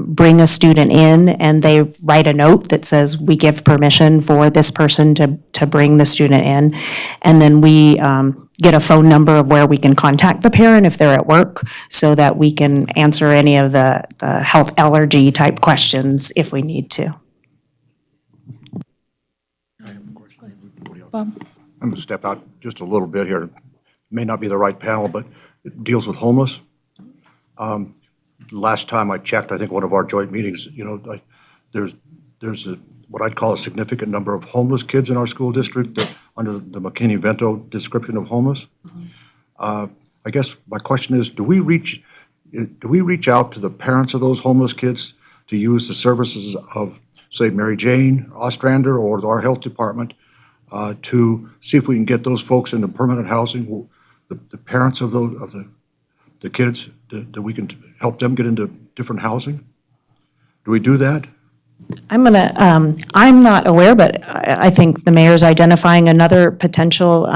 S16: bring a student in, and they write a note that says, we give permission for this person to bring the student in. And then we get a phone number of where we can contact the parent if they're at work, so that we can answer any of the health allergy type questions if we need to.
S2: Bob?
S1: I'm going to step out just a little bit here. May not be the right panel, but it deals with homeless. Last time I checked, I think one of our joint meetings, you know, there's what I'd call a significant number of homeless kids in our school district that, under the McKinney-Vento description of homeless. I guess my question is, do we reach out to the parents of those homeless kids to use the services of, say, Mary Jane Ostrander or our health department, to see if we can get those folks into permanent housing, the parents of the kids, that we can help them get into different housing? Do we do that?
S16: I'm not aware, but I think the mayor's identifying another potential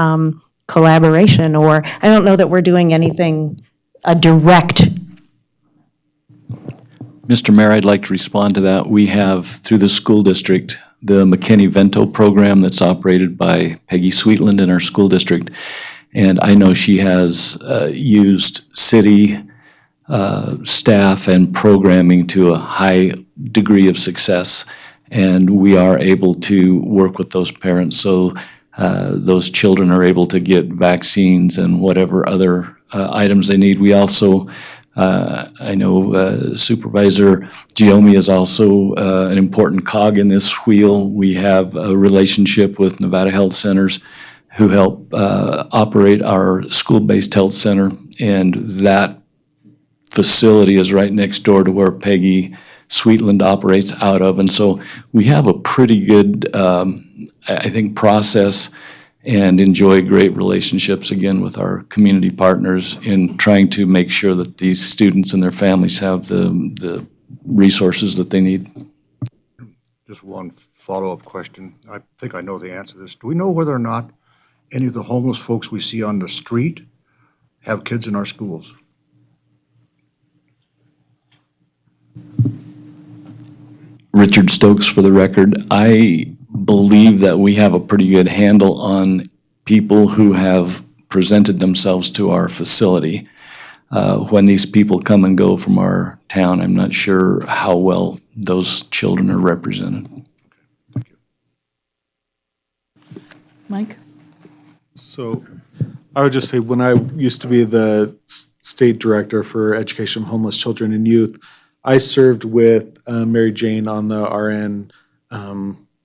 S16: collaboration, or I don't know that we're doing anything, a direct.
S8: Mr. Mayor, I'd like to respond to that. We have, through the school district, the McKinney-Vento program that's operated by Peggy Sweetland in our school district. And I know she has used city staff and programming to a high degree of success. And we are able to work with those parents, so those children are able to get vaccines and whatever other items they need. We also I know Supervisor Giomi is also an important cog in this wheel. We have a relationship with Nevada Health Centers who help operate our school-based health center, and that facility is right next door to where Peggy Sweetland operates out of. And so we have a pretty good, I think, process and enjoy great relationships, again, with our community partners in trying to make sure that these students and their families have the resources that they need.
S1: Just one follow-up question. I think I know the answer to this. Do we know whether or not any of the homeless folks we see on the street have kids in our schools?
S8: Richard Stokes, for the record. I believe that we have a pretty good handle on people who have presented themselves to our facility. When these people come and go from our town, I'm not sure how well those children are represented.
S2: Mike?
S14: So I would just say, when I used to be the state director for education of homeless children and youth, I served with Mary Jane on the RN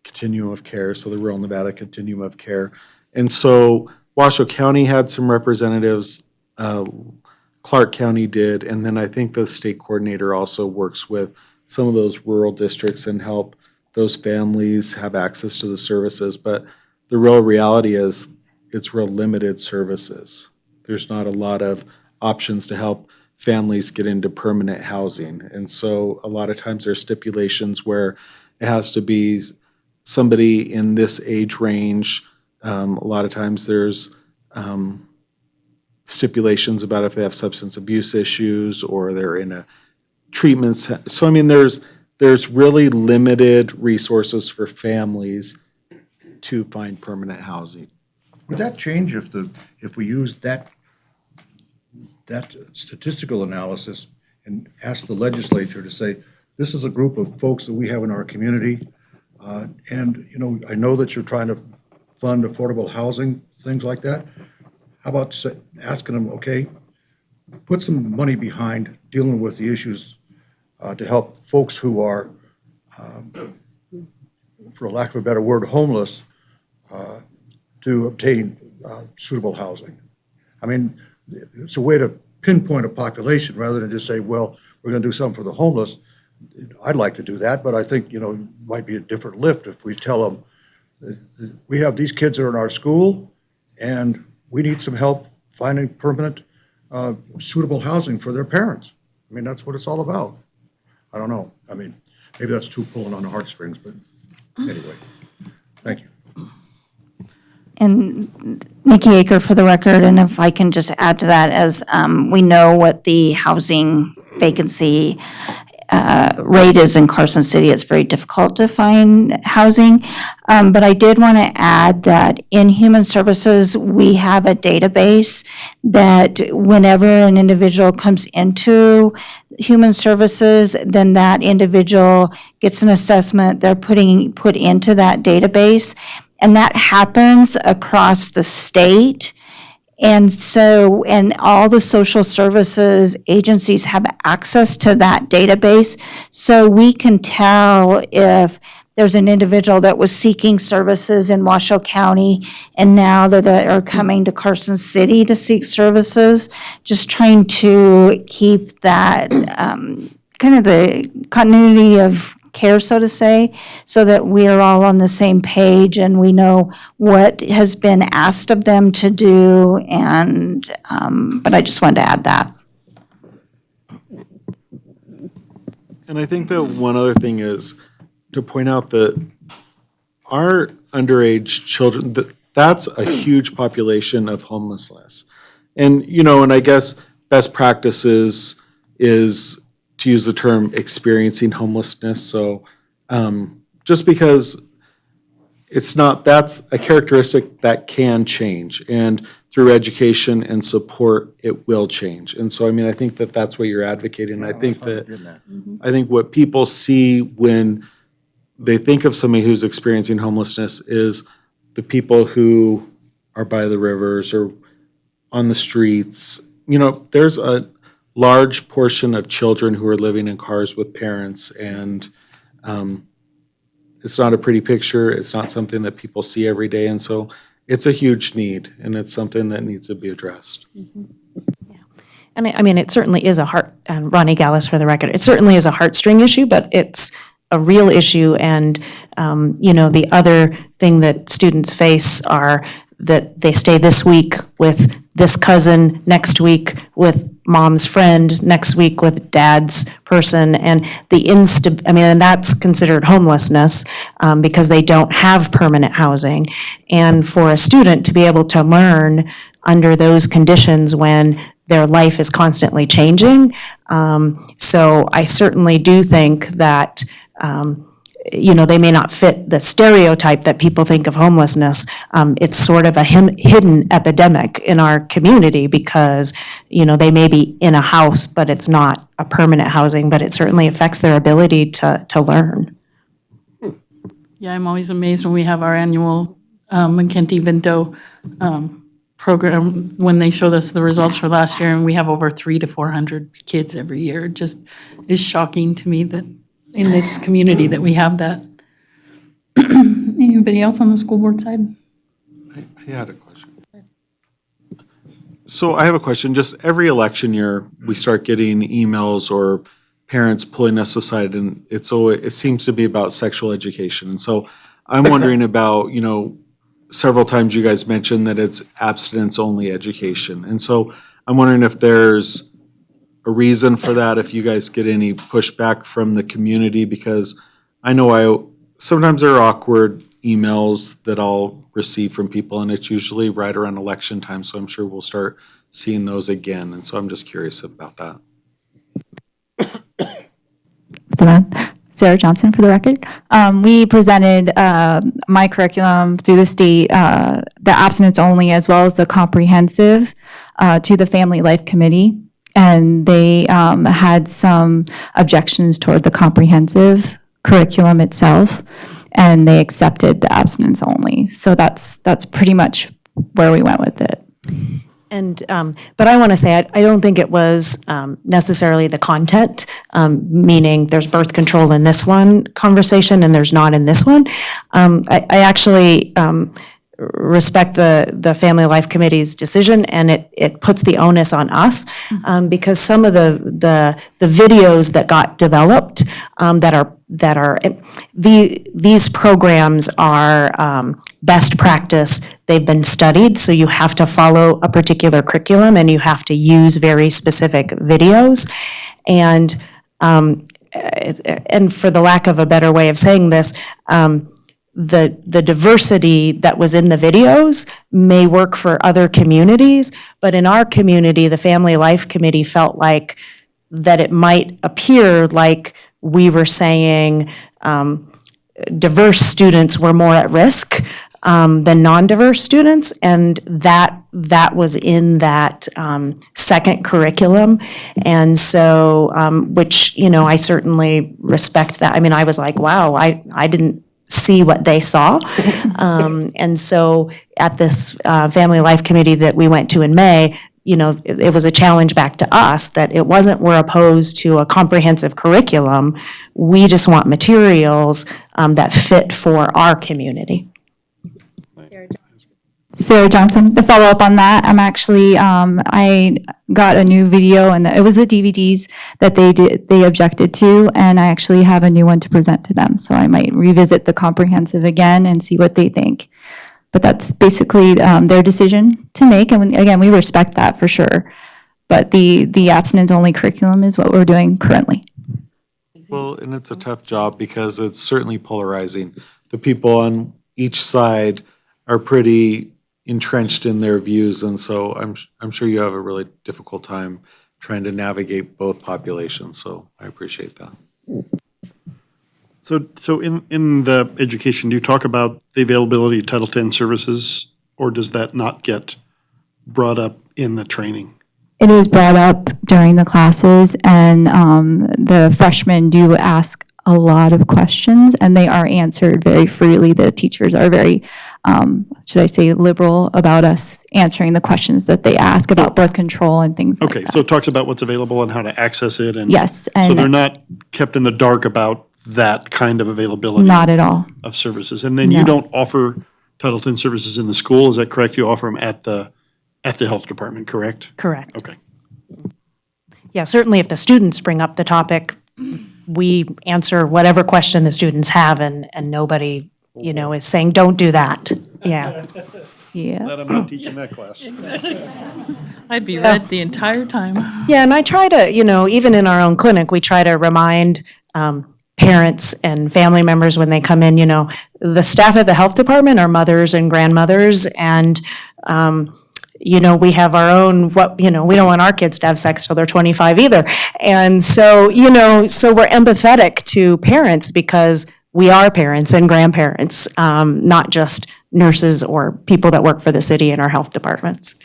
S14: continuum of care, so the rural Nevada continuum of care. And so Washoe County had some representatives, Clark County did, and then I think the state coordinator also works with some of those rural districts and help those families have access to the services. But the real reality is it's real limited services. There's not a lot of options to help families get into permanent housing. And so a lot of times there's stipulations where it has to be somebody in this age range. A lot of times there's stipulations about if they have substance abuse issues or they're in a treatment. So I mean, there's really limited resources for families to find permanent housing.
S1: Would that change if we used that statistical analysis and asked the legislature to say, this is a group of folks that we have in our community, and, you know, I know that you're trying to fund affordable housing, things like that. How about asking them, okay, put some money behind dealing with the issues to help folks who are, for lack of a better word, homeless, to obtain suitable housing. I mean, it's a way to pinpoint a population rather than just say, well, we're going to do something for the homeless. I'd like to do that, but I think, you know, it might be a different lift if we tell them, we have these kids that are in our school, and we need some help finding permanent, suitable housing for their parents. I mean, that's what it's all about. I don't know. I mean, maybe that's too pulling on the heartstrings, but anyway, thank you.
S15: And Nikki Aker for the record, and if I can just add to that, as we know what the housing vacancy rate is in Carson City, it's very difficult to find housing. But I did want to add that in Human Services, we have a database that whenever an individual comes into Human Services, then that individual gets an assessment they're put into that database. And that happens across the state. And so, and all the social services agencies have access to that database. So we can tell if there's an individual that was seeking services in Washoe County and now that they are coming to Carson City to seek services, just trying to keep that kind of the continuity of care, so to say, so that we are all on the same page and we know what has been asked of them to do. And but I just wanted to add that.
S14: And I think that one other thing is to point out that our underage children, that's a huge population of homelessness. And, you know, and I guess best practices is to use the term experiencing homelessness. So just because it's not, that's a characteristic that can change. And through education and support, it will change. And so, I mean, I think that that's what you're advocating. I think that, I think what people see when they think of somebody who's experiencing homelessness is the people who are by the rivers or on the streets. You know, there's a large portion of children who are living in cars with parents, and it's not a pretty picture. It's not something that people see every day, and so it's a huge need, and it's something that needs to be addressed.
S16: And I mean, it certainly is a heart, and Ronnie Gallus for the record, it certainly is a heartstring issue, but it's a real issue. And, the other thing that students face are that they stay this week with this cousin, next week with mom's friend, next week with dad's person, and and that's considered homelessness because they don't have permanent housing. And for a student to be able to learn under those conditions when their life is constantly changing. So I certainly do think that, they may not fit the stereotype that people think of homelessness. It's sort of a hidden epidemic in our community because, they may be in a house, but it's not a permanent housing, but it certainly affects their ability to learn.
S2: Yeah, I'm always amazed when we have our annual McKenty-Vento program, when they show us the results for last year, and we have over 300 to 400 kids every year. It just is shocking to me that in this community that we have that. Anybody else on the school board side?
S14: I had a question. So I have a question. Just every election year, we start getting emails or parents pulling us aside, and it seems to be about sexual education. And so I'm wondering about, several times you guys mentioned that it's abstinence-only education. And so I'm wondering if there's a reason for that, if you guys get any pushback from the community, because I know sometimes there are awkward emails that I'll receive from people, and it's usually right around election time, so I'm sure we'll start seeing those again. And so I'm just curious about that.
S17: Sarah Johnson for the record. We presented my curriculum through the state, the abstinence only as well as the comprehensive to the Family Life Committee. And they had some objections toward the comprehensive curriculum itself, and they accepted the abstinence only. So that's pretty much where we went with it.
S16: And, but I want to say, I don't think it was necessarily the content, meaning there's birth control in this one conversation and there's not in this one. I actually respect the Family Life Committee's decision, and it puts the onus on us because some of the videos that got developed these programs are best practice. They've been studied, so you have to follow a particular curriculum and you have to use very specific videos. And for the lack of a better way of saying this, the diversity that was in the videos may work for other communities, but in our community, the Family Life Committee felt like that it might appear like we were saying diverse students were more at risk than non-diverse students, and that was in that second curriculum. And so, which, I certainly respect that. I mean, I was like, wow, I didn't see what they saw. And so at this Family Life Committee that we went to in May, it was a challenge back to us that it wasn't we're opposed to a comprehensive curriculum. We just want materials that fit for our community.
S17: Sarah Johnson, to follow up on that, I'm actually, I got a new video, and it was the DVDs that they objected to, and I actually have a new one to present to them. So I might revisit the comprehensive again and see what they think. But that's basically their decision to make, and again, we respect that for sure. But the abstinence-only curriculum is what we're doing currently.
S14: Well, and it's a tough job because it's certainly polarizing. The people on each side are pretty entrenched in their views, and so I'm sure you have a really difficult time trying to navigate both populations, so I appreciate that.
S3: So in the education, do you talk about the availability of Title X services, or does that not get brought up in the training?
S17: It is brought up during the classes, and the freshmen do ask a lot of questions, and they are answered very freely. The teachers are very, should I say, liberal about us answering the questions that they ask about birth control and things like
S3: Okay,
S17: that.
S3: so it talks about what's available and how to access it and.
S17: Yes,
S3: So
S17: and-
S3: they're not kept in the dark about that kind of availability.
S17: Not at all.
S3: Of services. And then you
S17: No.
S3: don't offer Title X services in the school, is that correct? You offer them at the health department, correct?
S16: Correct.
S3: Okay.
S16: Yeah, certainly if the students bring up the topic, we answer whatever question the students have, and nobody, is saying, don't do that. Yeah.
S2: Yeah.
S3: Glad I'm not teaching that class.
S2: I'd be red the entire time.
S16: Yeah, and I try to, even in our own clinic, we try to remind parents and family members when they come in, the staff at the health department are mothers and grandmothers, and we have our own, we don't want our kids to have sex till they're 25 either. And so, so we're empathetic to parents because we are parents and grandparents, not just nurses or people that work for the city in our health departments.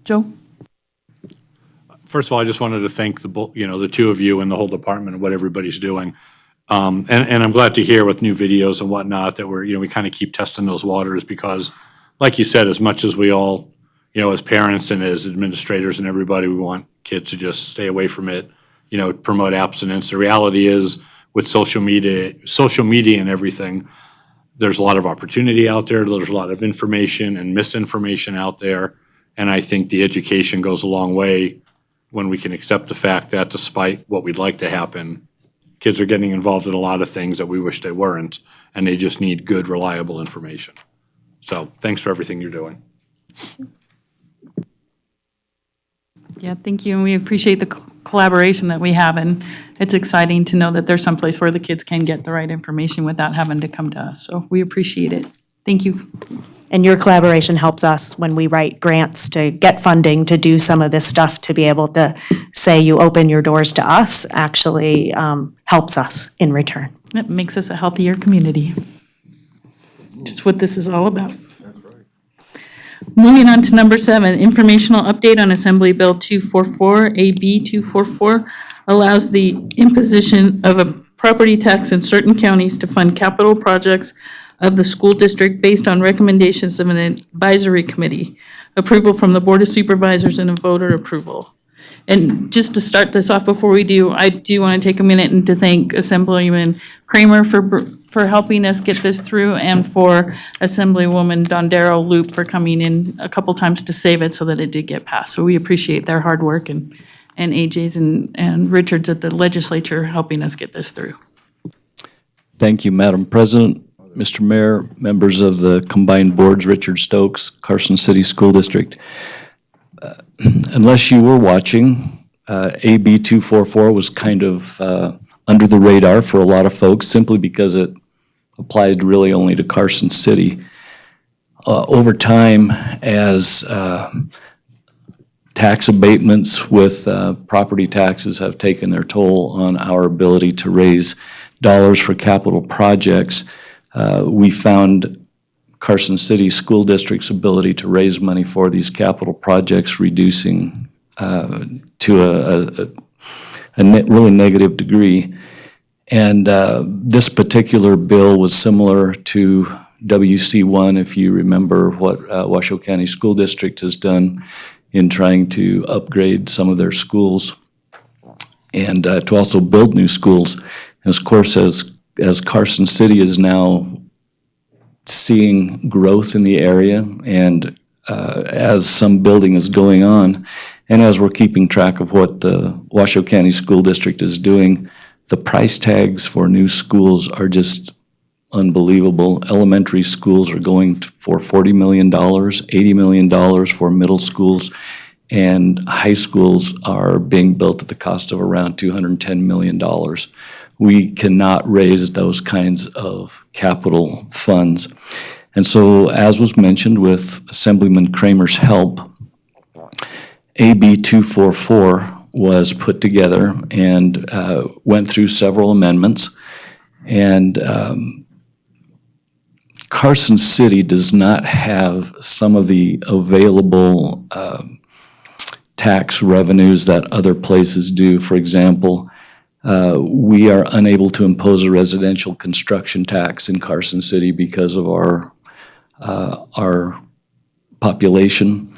S2: Joe?
S12: First of all, I just wanted to thank the two of you and the whole department and what everybody's doing. And I'm glad to hear with new videos and whatnot that we kind of keep testing those waters because, like you said, as much as we all, as parents and as administrators and everybody, we want kids to just stay away from it, promote abstinence. The reality is with social media and everything, there's a lot of opportunity out there. There's a lot of information and misinformation out there. And I think the education goes a long way when we can accept the fact that despite what we'd like to happen, kids are getting involved in a lot of things that we wish they weren't, and they just need good, reliable information. So thanks for everything you're doing.
S2: Yeah, thank you, and we appreciate the collaboration that we have, and it's exciting to know that there's some place where the kids can get the right information without having to come to us, so we appreciate it. Thank you.
S16: And your collaboration helps us when we write grants to get funding to do some of this stuff, to be able to say you open your doors to us actually helps us in return.
S2: It makes us a healthier community. Just what this is all about. Moving on to number 7, informational update on Assembly Bill 244, AB 244, allows the imposition of a property tax in certain counties to fund capital projects of the school district based on recommendations of an advisory committee, approval from the Board of Supervisors, and a voter approval. And just to start this off before we do, I do want to take a minute and to thank Assemblyman Kramer for helping us get this through, and for Assemblywoman Dondero Loop for coming in a couple times to save it so that it did get passed. So we appreciate their hard work, and AJ's and Richard's at the legislature helping us get this through.
S8: Thank you, Madam President, Mr. Mayor, members of the combined boards, Richard Stokes, Carson City School District. Unless you were watching, AB 244 was kind of under the radar for a lot of folks simply because it applied really only to Carson City. Over time, as tax abatements with property taxes have taken their toll on our ability to raise dollars for capital projects, we found Carson City School District's ability to raise money for these capital projects reducing to a really negative degree. And this particular bill was similar to WC1, if you remember what Washoe County School District has done in trying to upgrade some of their schools and to also build new schools. And of course, as Carson City is now seeing growth in the area, and as some building is going on, and as we're keeping track of what the Washoe County School District is doing, the price tags for new schools are just unbelievable. Elementary schools are going for $40 million, $80 million for middle schools, and high schools are being built at the cost of around $210 million. We cannot raise those kinds of capital funds. And so, as was mentioned, with Assemblyman Kramer's help, AB 244 was put together and went through several amendments. And Carson City does not have some of the available tax revenues that other places do. For example, we are unable to impose a residential construction tax in Carson City because of our population.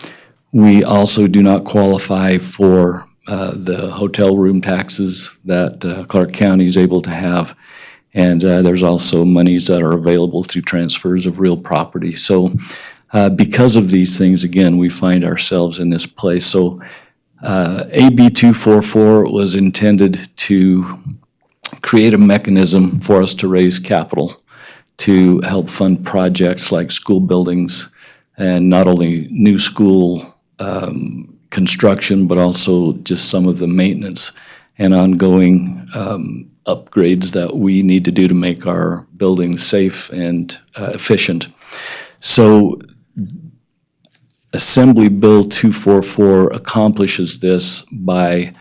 S8: We also do not qualify for the hotel room taxes that Clark County is able to have. And there's also monies that are available through transfers of real property. So because of these things, again, we find ourselves in this place. So AB 244 was intended to create a mechanism for us to raise capital to help fund projects like school buildings, and not only new school construction, but also just some of the maintenance and ongoing upgrades that we need to do to make our buildings safe and efficient. So Assembly Bill 244 accomplishes this by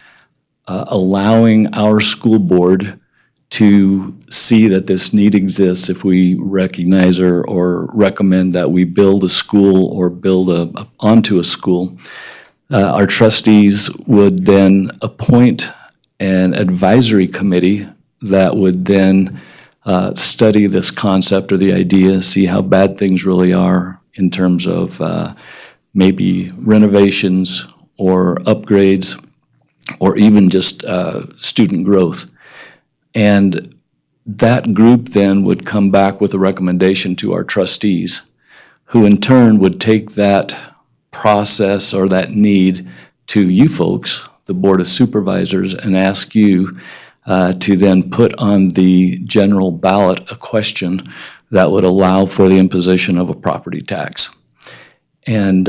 S8: allowing our school board to see that this need exists if we recognize or recommend that we build a school or build onto a school. Our trustees would then appoint an advisory committee that would then study this concept or the idea, see how bad things really are in terms of maybe renovations or upgrades or even just student growth. And that group then would come back with a recommendation to our trustees, who in turn would take that process or that need to you folks, the Board of Supervisors, and ask you to then put on the general ballot a question that would allow for the imposition of a property tax. And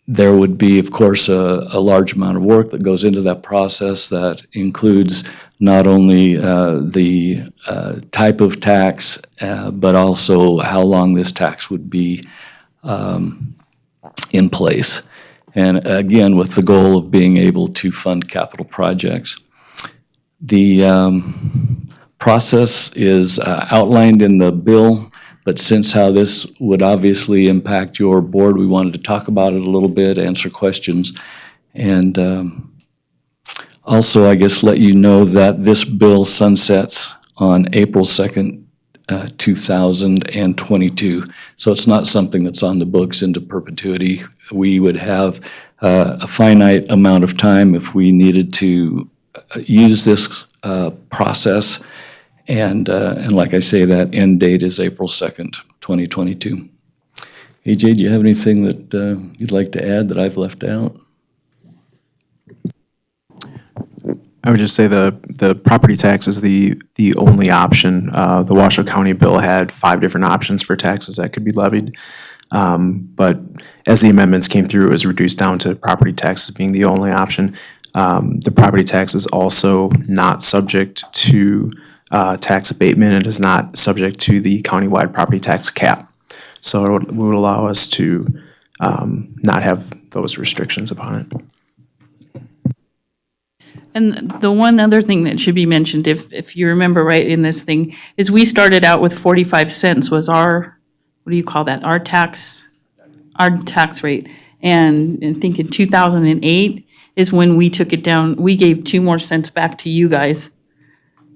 S8: there would be, of course, a large amount of work that goes into that process that includes not only the type of tax, but also how long this tax would be in place. And again, with the goal of being able to fund capital projects. The process is outlined in the bill, but since how this would obviously impact your board, we wanted to talk about it a little bit, answer questions, and also, I guess, let you know that this bill sunsets on April 2nd, 2022. So it's not something that's on the books into perpetuity. We would have a finite amount of time if we needed to use this process. And like I say, that end date is April 2nd, 2022. AJ, do you have anything that you'd like to add that I've left out?
S18: I would just say the property tax is the only option. The Washoe County bill had 5 different options for taxes that could be levied. But as the amendments came through, it was reduced down to property taxes being the only option. The property tax is also not subject to tax abatement. It is not subject to the countywide property tax cap. So it would allow us to not have those restrictions upon it.
S2: And the one other thing that should be mentioned, if you remember right in this thing, is we started out with 45 cents was our, what do you call that? Our tax rate. And I think in 2008 is when we took it down. We gave 2 more cents back to you guys.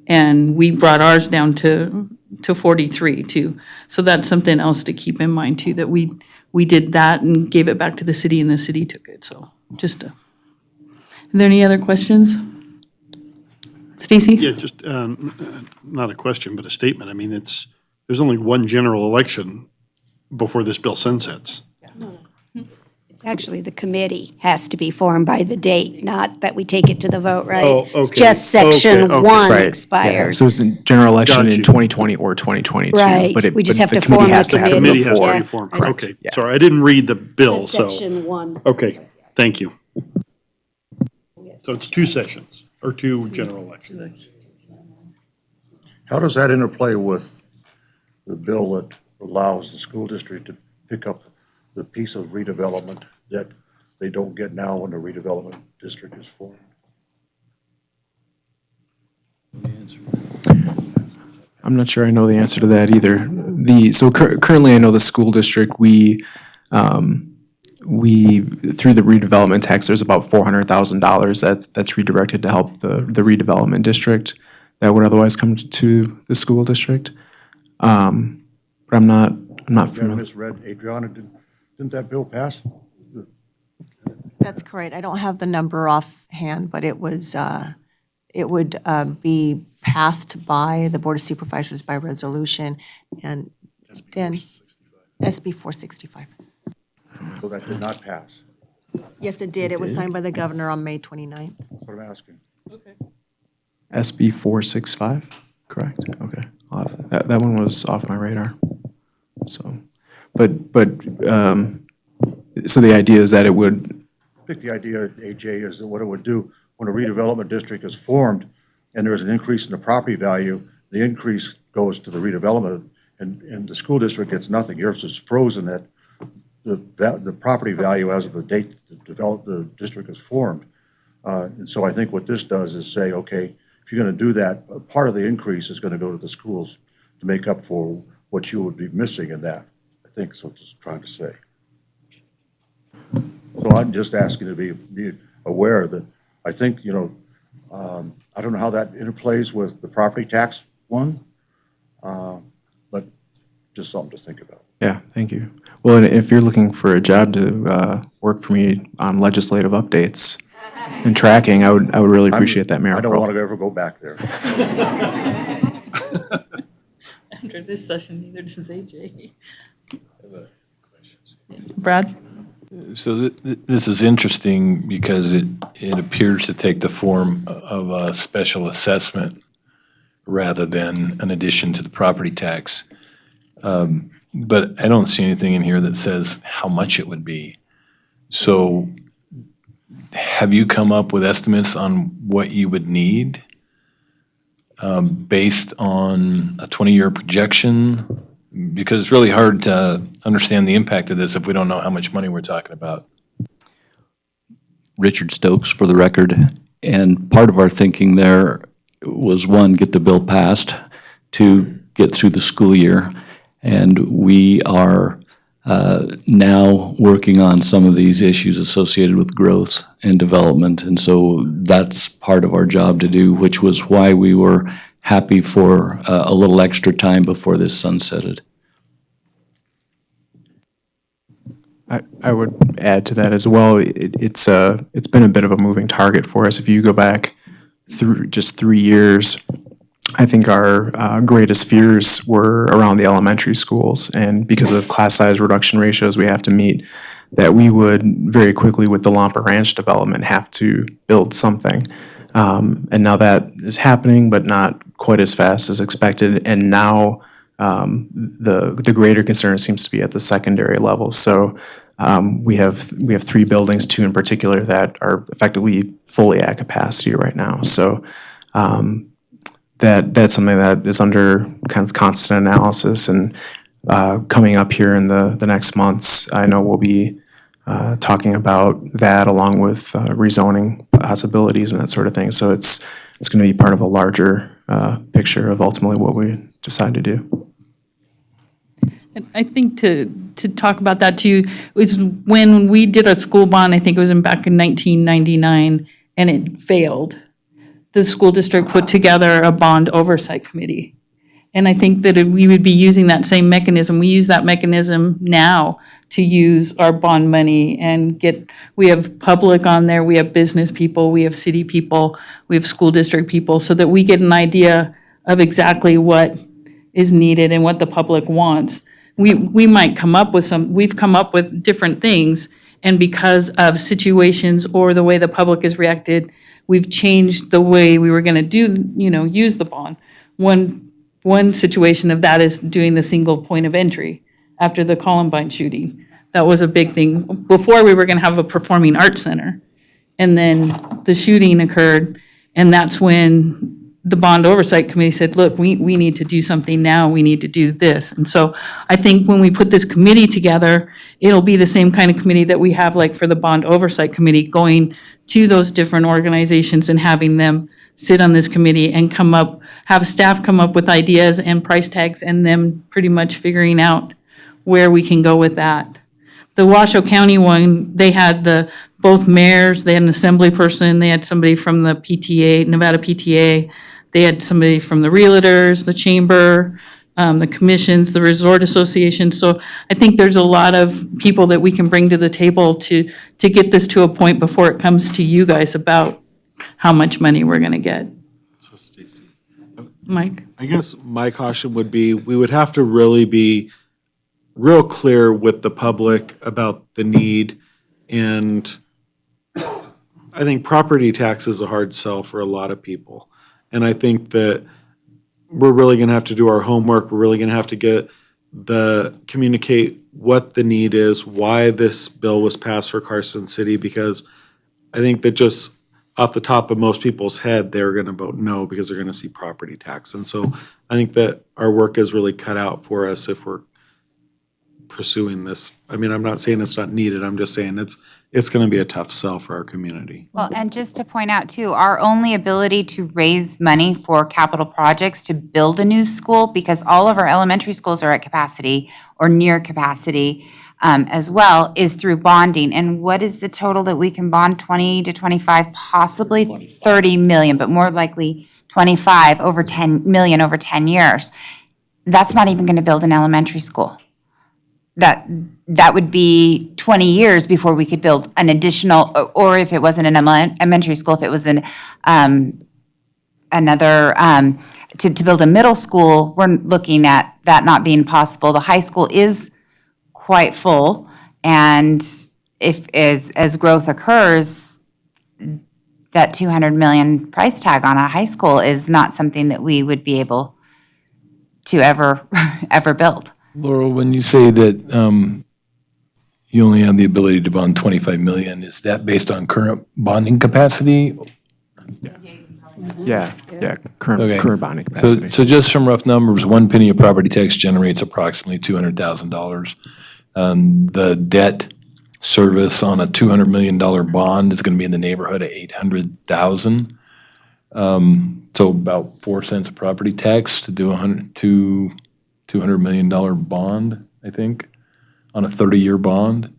S2: And we brought ours down to 43 too. So that's something else to keep in mind too, that we did that and gave it back to the city and the city took it. So just are there any other questions? Stacy?
S3: Yeah, just not a question, but a statement. I mean, there's only one general election before this bill sunsets.
S10: It's actually the committee has to be formed by the date, not that we take it to the vote, right?
S3: Oh, okay.
S10: It's just section
S3: Okay.
S10: 1
S18: Right. Yeah,
S10: expires.
S18: so it's a general election
S3: Got
S18: in
S3: you.
S18: 2020 or 2022.
S10: Right.
S18: But
S10: We just
S18: but
S10: have to form
S18: committee
S10: the
S18: has to have it
S10: committee.
S3: Committee has to
S18: before.
S3: be formed.
S18: Correct.
S3: Okay,
S18: Yeah.
S3: sorry, I didn't read the bill, so.
S10: Section 1.
S3: Okay, thank you. So it's 2 sessions, or 2 general elections.
S1: How does that interplay with the bill that allows the school district to pick up the piece of redevelopment that they don't get now when the redevelopment district is formed?
S18: I'm not sure I know the answer to that either. So currently, I know the school district, we through the redevelopment tax, there's about $400,000 that's redirected to help the redevelopment district that would otherwise come to the school district. But I'm not
S1: Yeah,
S18: familiar.
S1: misread, Adriana, didn't that bill pass?
S19: That's correct. I don't have the number offhand, but it was, it would be passed by the Board of Supervisors by resolution, and then SB 465.
S1: So that did not pass.
S19: Yes, it did. It was signed by the governor on May 29th.
S1: That's what I'm asking.
S18: SB 465, correct? Okay. That one was off my radar. So, so the idea is that it would,
S1: I think the idea, AJ, is that what it would do, when a redevelopment district is formed and there's an increase in the property value, the increase goes to the redevelopment, and the school district gets nothing. Yours is frozen at the property value as of the date the district is formed. And so I think what this does is say, okay, if you're going to do that, part of the increase is going to go to the schools to make up for what you would be missing in that. I think that's what it's trying to say. So I'm just asking to be aware that I think, I don't know how that interplays with the property tax one, but just something to think about.
S18: yeah, thank you. Well, and if you're looking for a job to work for me on legislative updates and tracking, I would really appreciate that, Mayor.
S1: I don't want to ever go back there.
S2: After this session, neither does AJ. Brad?
S11: So this is interesting because it appears to take the form of a special assessment rather than an addition to the property tax. But I don't see anything in here that says how much it would be. So have you come up with estimates on what you would need based on a 20-year projection? Because it's really hard to understand the impact of this if we don't know how much money we're talking about.
S8: Richard Stokes, for the record. And part of our thinking there was, one, get the bill passed, two, get through the school year. And we are now working on some of these issues associated with growth and development. And so that's part of our job to do, which was why we were happy for a little extra time before this sunsetted.
S18: I would add to that as well. It's been a bit of a moving target for us. If you go back through just 3 years, I think our greatest fears were around the elementary schools, and because of class size reduction ratios we have to meet, that we would very quickly with the Lampa Ranch development have to build something. And now that is happening, but not quite as fast as expected. And now the greater concern seems to be at the secondary level. So we have 3 buildings, 2 in particular, that are effectively fully at capacity right now. So that's something that is under kind of constant analysis, and coming up here in the next months, I know we'll be talking about that along with rezoning possibilities and that sort of thing. So it's going to be part of a larger picture of ultimately what we decide to do.
S2: And I think to talk about that too, was when we did a school bond, I think it was back in 1999, and it failed. The school district put together a bond oversight committee. And I think that if we would be using that same mechanism. We use that mechanism now to use our bond money and we have public on there, we have business people, we have city people, we have school district people, so that we get an idea of exactly what is needed and what the public wants. We might come up with we've come up with different things, and because of situations or the way the public has reacted, we've changed the way we were gonna use the bond. One situation of that is doing the single point of entry after the Columbine shooting. That was a big thing. Before, we were gonna have a performing arts center, and then the shooting occurred, and that's when the bond oversight committee said, look, we need to do something now, we need to do this. And so I think when we put this committee together, it'll be the same kind of committee that we have like for the bond oversight committee, going to those different organizations and having them sit on this committee and have staff come up with ideas and price tags, and them pretty much figuring out where we can go with that. the Washoe County one, they had both mayors, they had an assembly person, they had somebody from the PTA, Nevada PTA, they had somebody from the realtors, the chamber, the commissions, the resort association. So I think there's a lot of people that we can bring to the table to get this to a point before it comes to you guys about how much money we're gonna get.
S14: So Stacy,
S2: Mike?
S14: I guess my caution would be, we would have to really be real clear with the public about the need. And I think property tax is a hard sell for a lot of people. And I think that we're really gonna have to do our homework. We're really gonna have to communicate what the need is, why this bill was passed for Carson City, because I think that just off the top of most people's head, they're gonna vote no because they're gonna see property tax. And so I think that our work is really cut out for us if we're pursuing this. I mean, I'm not saying it's not needed, I'm just saying it's gonna be a tough sell for our community.
S13: Well, and just to point out too, our only ability to raise money for capital projects to build a new school, because all of our elementary schools are at capacity or near capacity as well, is through bonding. And what is the total that we can bond? 20 to 25, possibly 30 million, but more likely 25 over 10 million over 10 years. That's not even going to build an elementary school. That would be 20 years before we could build an additional, or if it wasn't an elementary school, if it was to build a middle school, we're looking at that not being possible. The high school is quite full, and if as growth occurs, that 200 million price tag on a high school is not something that we would be able to ever build.
S11: Laurel, when you say that you only have the ability to bond 25 million, is that based on current bonding capacity?
S18: Yeah,
S11: Okay.
S18: current bonding capacity.
S11: So just some rough numbers, 1 penny of property tax generates approximately $200,000. The debt service on a $200 million bond is going to be in the neighborhood of $800,000. So about 4 cents of property tax to do $200 million bond, I think, on a 30-year bond.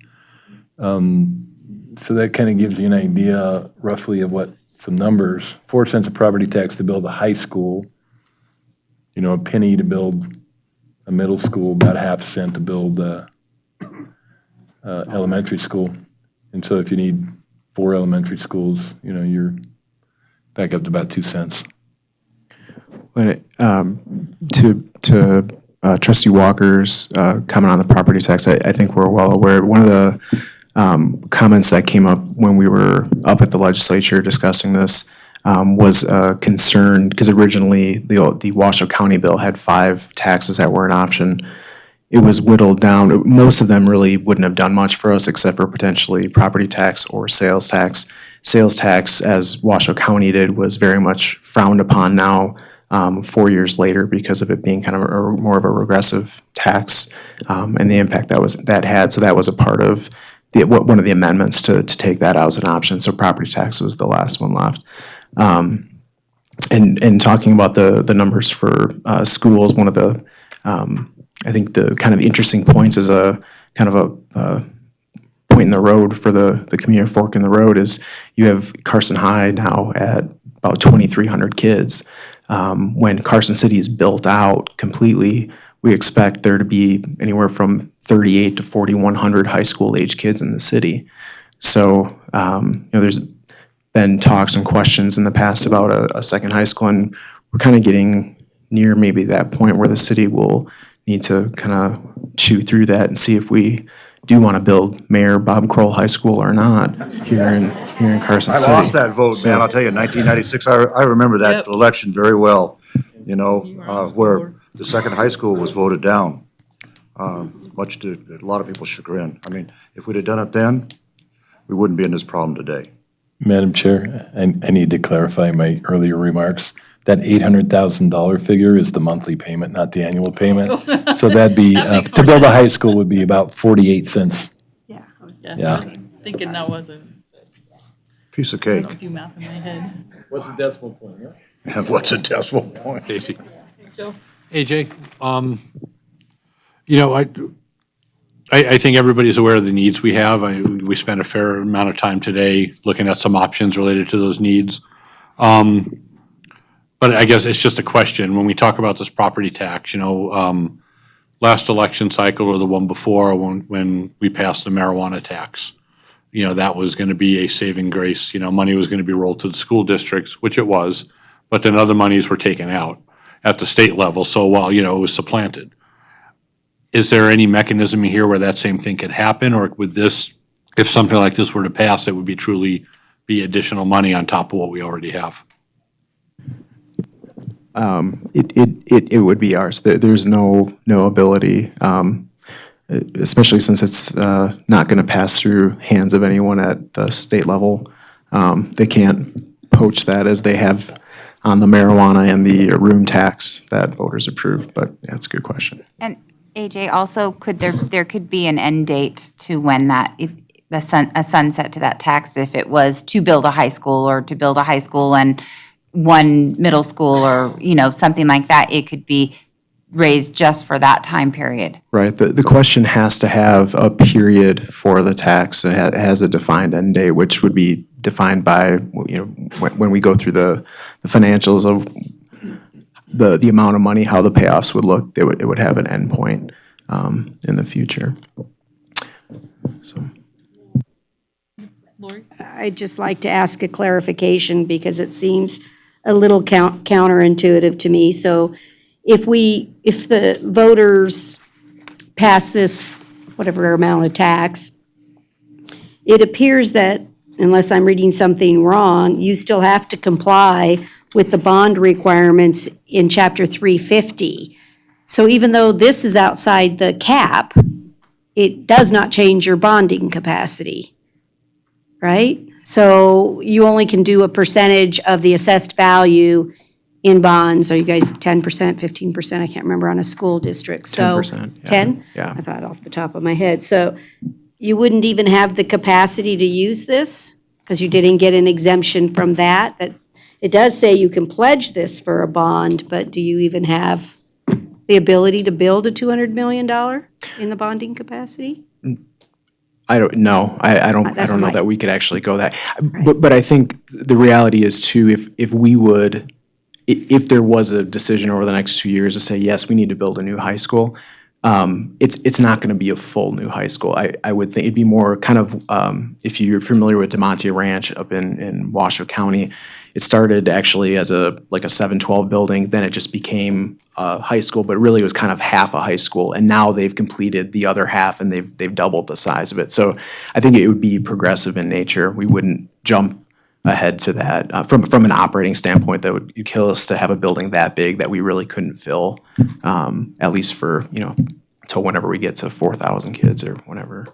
S11: So that kind of gives you an idea roughly of what some numbers, 4 cents of property tax to build a high school, a penny to build a middle school, about a half cent to build elementary school. And so if you need 4 elementary schools, you're back up to about 2 cents.
S18: But to Trustee Walker's comment on the property tax, I think we're well aware. One of the comments that came up when we were up at the legislature discussing this was concerned, because originally the Washoe County bill had 5 taxes that were an option. It was whittled down. Most of them really wouldn't have done much for us except for potentially property tax or sales tax. Sales tax, as Washoe County did, was very much frowned upon now, 4 years later, because of it being kind of more of a regressive tax and the impact that had. So that was a part of one of the amendments to take that out as an option. So property tax was the last one left. And talking about the numbers for schools, one of the I think the kind of interesting points is a kind of a point in the road for the community fork in the road is you have Carson High now at about 2,300 kids. When Carson City is built out completely, we expect there to be anywhere from 38 to 4,100 high school age kids in the city. So, there's been talks and questions in the past about a second high school, and we're kind of getting near maybe that point where the city will need to kind of chew through that and see if we do want to build Mayor Bob Kroll High School or not here in Carson City.
S1: I lost that vote, man, I'll tell you, in 1996, I remember that election very well, where the second high school was voted down, much to a lot of people's chagrin. I mean, if we'd have done it then, we wouldn't be in this problem today.
S11: Madam Chair, I need to clarify my earlier remarks. That $800,000 figure is the monthly payment, not the annual payment. So that'd be, to build a high school would be about 48 cents.
S2: Yeah. I was
S11: Yeah.
S2: thinking that was a,
S1: Piece of
S2: I
S1: cake.
S2: don't do math in my head.
S11: What's the decimal point, yeah?
S1: What's a decimal point?
S12: Stacy.
S2: Joe?
S12: AJ, I think everybody's aware of the needs we have. We spent a fair amount of time today looking at some options related to those needs. But I guess it's just a question, when we talk about this property tax, last election cycle or the one before, when we passed the marijuana tax, that was going to be a saving grace. Money was going to be rolled to the school districts, which it was, but then other monies were taken out at the state level. So while, it was supplanted. Is there any mechanism here where that same thing could happen? Or would this, if something like this were to pass, it would be truly be additional money on top of what we already have?
S18: It would be ours. There's no ability, especially since it's not going to pass through hands of anyone at the state level. They can't poach that as they have on the marijuana and the room tax that voters approved, but yeah, that's a good question.
S13: And AJ, also, there could be an end date to when a sunset to that tax, if it was to build a high school or to build a high school and one middle school or, something like that, it could be raised just for that time period.
S18: Right. The question has to have a period for the tax. It has a defined end date, which would be defined by, when we go through the financials of the amount of money, how the payoffs would look, it would have an end point in the future. So.
S10: I'd just like to ask a clarification because it seems a little counterintuitive to me. So if the voters pass this, whatever amount of tax, it appears that, unless I'm reading something wrong, you still have to comply with the bond requirements in Chapter 350. So even though this is outside the cap, it does not change your bonding capacity, right? So you only can do a percentage of the assessed value in bonds. Are you guys 10%, 15%? I can't remember on a school district. So
S18: 10%, yeah.
S10: 10?
S18: Yeah.
S10: I thought off the top of my head. So you wouldn't even have the capacity to use this because you didn't get an exemption from that. That it does say you can pledge this for a bond, but do you even have the ability to build a $200 million in the bonding capacity?
S18: I don't know. I don't
S10: That's
S18: know
S10: my-
S18: that we could actually go that. But I think the reality is too, if there was a decision over the next 2 years to say, yes, we need to build a new high school, it's not going to be a full new high school. I would think it'd be more kind of, if you're familiar with DeMonte Ranch up in Washoe County, it started actually as a 712 building, then it just became a high school, but really it was kind of half a high school. And now they've completed the other half and they've doubled the size of it. So I think it would be progressive in nature. We wouldn't jump ahead to that. From an operating standpoint, that would kill us to have a building that big that we really couldn't fill, at least for, until whenever we get to 4,000 kids or whenever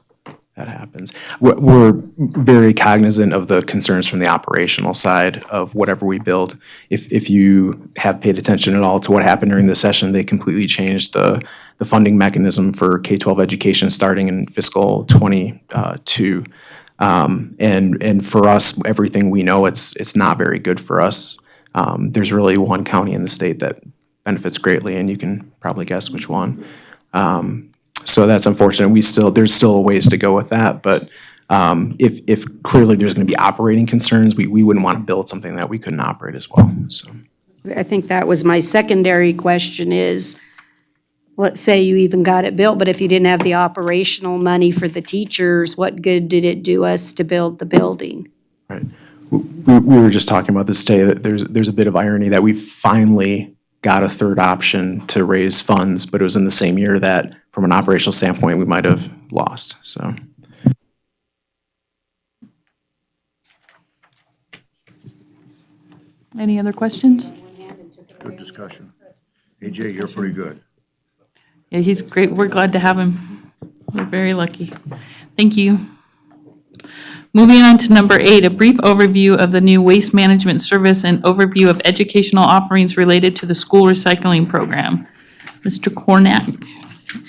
S18: that happens. We're very cognizant of the concerns from the operational side of whatever we build. If you have paid attention at all to what happened during the session, they completely changed the funding mechanism for K-12 education starting in fiscal '22. And for us, everything we know, it's not very good for us. There's really one county in the state that benefits greatly, and you can probably guess which one. So that's unfortunate. There's still a ways to go with that, but if clearly there's going to be operating concerns, we wouldn't want to build something that we couldn't operate as well. So
S10: I think that was my secondary question is, let's say you even got it built, but if you didn't have the operational money for the teachers, what good did it do us to build the building?
S18: right, we were just talking about this today that there's a bit of irony that we finally got a third option to raise funds, but it was in the same year that, from an operational standpoint, we might have lost. So.
S2: Any other questions?
S1: Good discussion. AJ, you're pretty good.
S2: Yeah, he's great. We're glad to have him. We're very lucky. Thank you. Moving on to number 8, a brief overview of the new waste management service and overview of educational offerings related to the school recycling program. Mr. Kornack,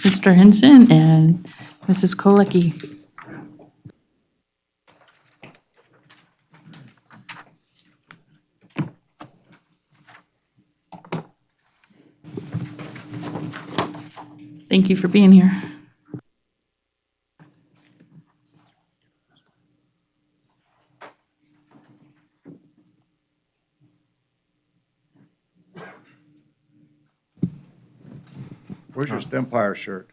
S2: Mr. Henson, and Mrs. Kolecki. Thank you for being here.
S1: Where's your Empire shirt?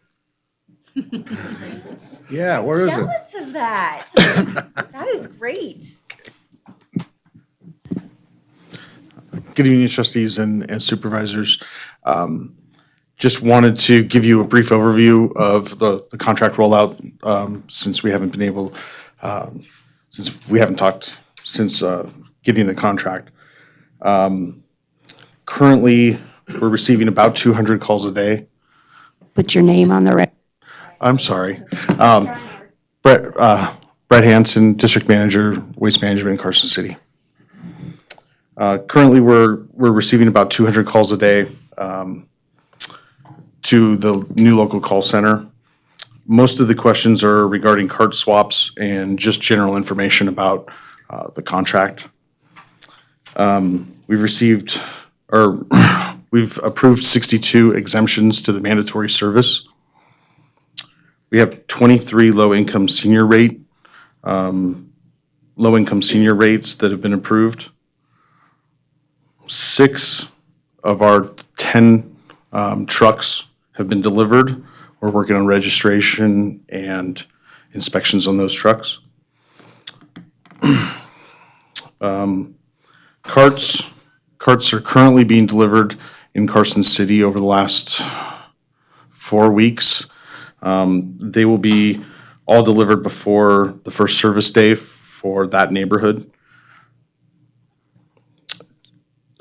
S1: Yeah, where is it?
S20: Jealous of that. That is great.
S3: Good evening, trustees and supervisors. Just wanted to give you a brief overview of the contract rollout, since we haven't been able, since we haven't talked since getting the contract. Currently, we're receiving about 200 calls a day.
S10: Put your name on the record.
S3: I'm sorry. Brett Hanson, District Manager, Waste Management in Carson City. Currently, we're receiving about 200 calls a day to the new local call center. Most of the questions are regarding cart swaps and just general information about the contract. We've received, or we've approved 62 exemptions to the mandatory service. We have 23 low-income senior rates that have been approved. 6 of our 10 trucks have been delivered. We're working on registration and inspections on those trucks. Carts are currently being delivered in Carson City over the last 4 weeks. They will be all delivered before the first service day for that neighborhood.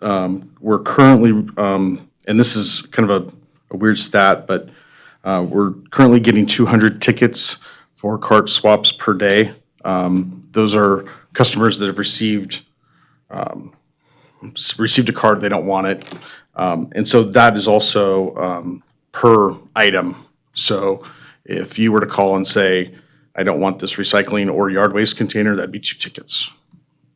S3: We're currently, and this is kind of a weird stat, but we're currently getting 200 tickets for cart swaps per day. Those are customers that have received a card, they don't want it. And so that is also per item. So if you were to call and say, I don't want this recycling or yard waste container, that'd be 2 tickets.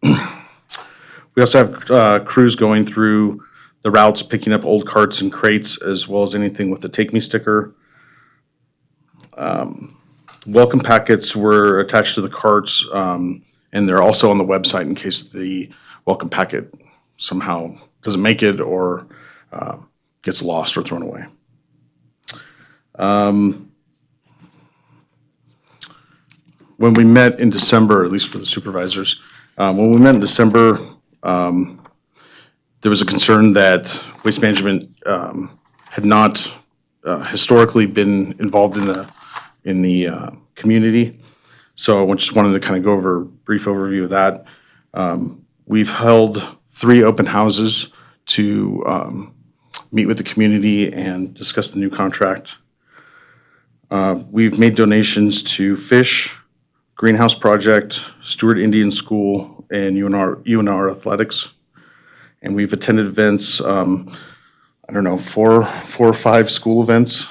S3: We also have crews going through the routes, picking up old carts and crates, as well as anything with a Take Me sticker. Welcome packets were attached to the carts, and they're also on the website in case the welcome packet somehow doesn't make it or gets lost or thrown away. When we met in December, at least for the supervisors, when we met in December, there was a concern that Waste Management had not historically been involved in the community. So I just wanted to kind of go over a brief overview of that. We've held 3 open houses to meet with the community and discuss the new contract. We've made donations to Fish, Greenhouse Project, Stewart Indian School, and UNR Athletics. And we've attended events, I don't know, 4 or 5 school events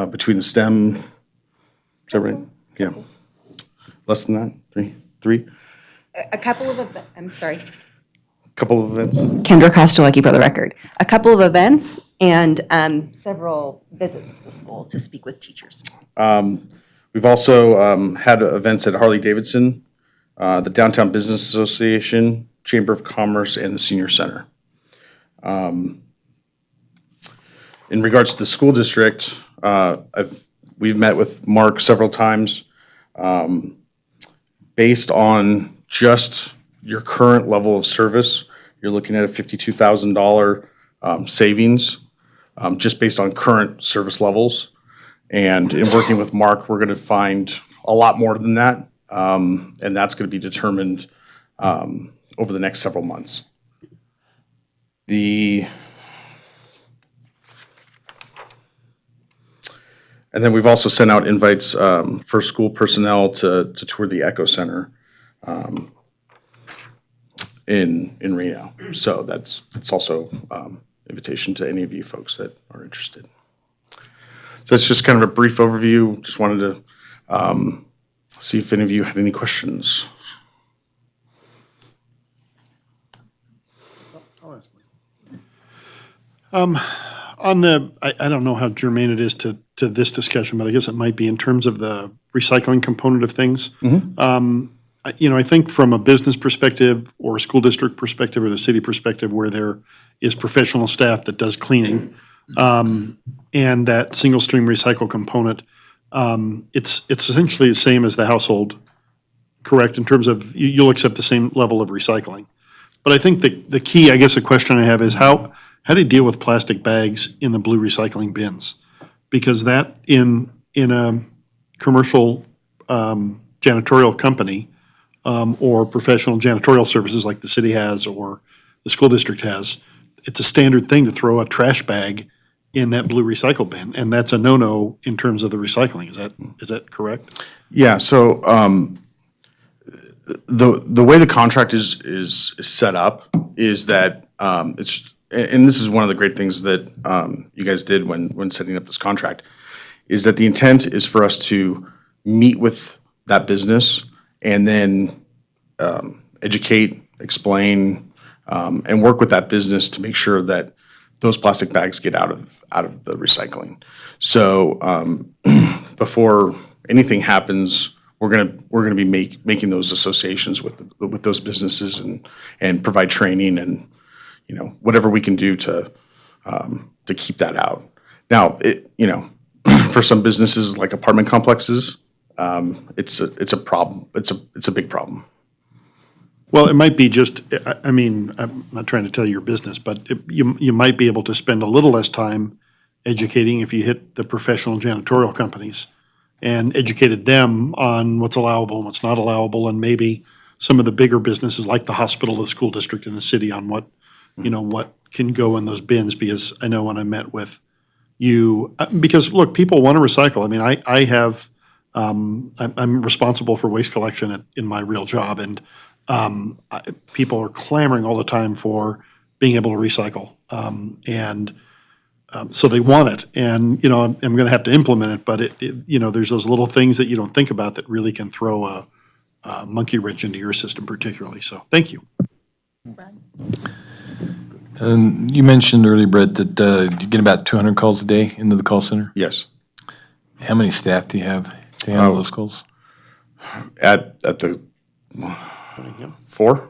S3: between the STEM, is that right? Yeah. Less than that? 3?
S20: A couple of, I'm sorry.
S3: Couple of events.
S20: Kendra Kostelecki for the record. A couple of events and several visits to the school to speak with teachers.
S3: We've also had events at Harley Davidson, the Downtown Business Association, Chamber of Commerce, and the Senior Center. In regards to the school district, we've met with Mark several times. Based on just your current level of service, you're looking at a $52,000 savings, just based on current service levels. And in working with Mark, we're going to find a lot more than that, and that's going to be determined over the next several months. And then we've also sent out invites for school personnel to tour the Echo Center in Reno. So that's also invitation to any of you folks that are interested. So that's just kind of a brief overview. Just wanted to see if any of you had any questions. On the, I don't know how germane it is to this discussion, but I guess it might be in terms of the recycling component of things. I think from a business perspective or a school district perspective or the city perspective where there is professional staff that does cleaning, and that single stream recycle component, it's essentially the same as the household, correct, in terms of you'll accept the same level of recycling. But I think the key, I guess the question I have is how do you deal with plastic bags in the blue recycling bins? Because that in a commercial janitorial company or professional janitorial services like the city has or the school district has, it's a standard thing to throw a trash bag in that blue recycle bin, and that's a no-no in terms of the recycling. Is that correct?
S21: Yeah, so the way the contract is set up is that it's, and this is one of the great things that you guys did when setting up this contract, is that the intent is for us to meet with that business and then educate, explain, and work with that business to make sure that those plastic bags get out of the recycling. So before anything happens, we're gonna be making those associations with those businesses and provide training and, you know, whatever we can do to keep that out. Now, for some businesses like apartment complexes, it's a problem. It's a big problem.
S3: Well, it might be just, I mean, I'm not trying to tell your business, but you might be able to spend a little less time educating if you hit the professional janitorial companies and educated them on what's allowable and what's not allowable, and maybe some of the bigger businesses like the hospital, the school district, and the city on what can go in those bins, because I know when I met with you, because look, people want to recycle. I mean, I have, I'm responsible for waste collection in my real job, and people are clamoring all the time for being able to recycle. So they want it, and, I'm going to have to implement it, but there's those little things that you don't think about that really can throw a monkey wrench into your system particularly. So, thank you.
S11: And you mentioned earlier, Brett, that you get about 200 calls a day into the call center?
S21: Yes.
S11: How many staff do you have to handle those calls?
S21: At the 4.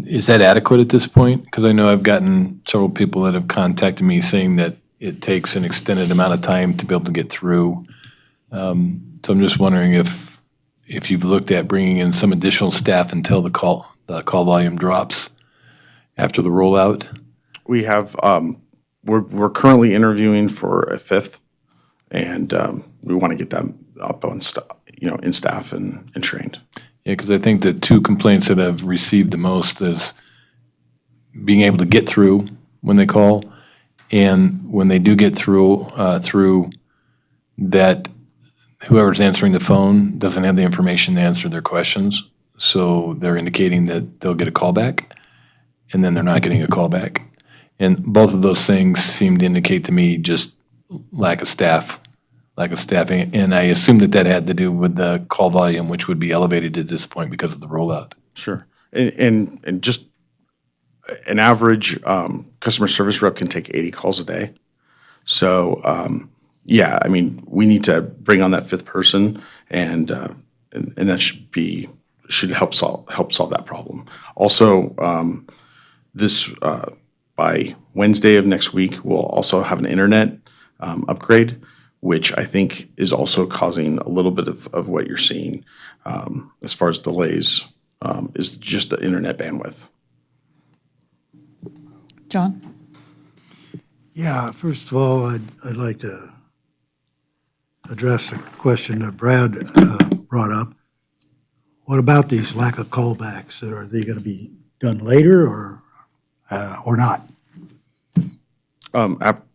S11: Is that adequate at this point? Because I know I've gotten several people that have contacted me saying that it takes an extended amount of time to be able to get through. So I'm just wondering if you've looked at bringing in some additional staff until the call volume drops after the rollout.
S21: We have, we're currently interviewing for a 5th, and we want to get them up on in staff and trained.
S11: Yeah, because I think the 2 complaints that I've received the most is being able to get through when they call, and when they do get through that whoever's answering the phone doesn't have the information to answer their questions. So they're indicating that they'll get a call back, and then they're not getting a call back. And both of those things seem to indicate to me just lack of staffing. And I assume that had to do with the call volume, which would be elevated at this point because of the rollout.
S21: Sure. And just an average customer service rep can take 80 calls a day. So, yeah, I mean, we need to bring on that 5th person, and that should help solve that problem. Also, by Wednesday of next week, we'll also have an internet upgrade, which I think is also causing a little bit of what you're seeing as far as delays, is just the internet bandwidth.
S2: John?
S22: Yeah, first of all, I'd like to address the question that Brad brought up. What about these lack of callbacks? Are they going to be done later or not?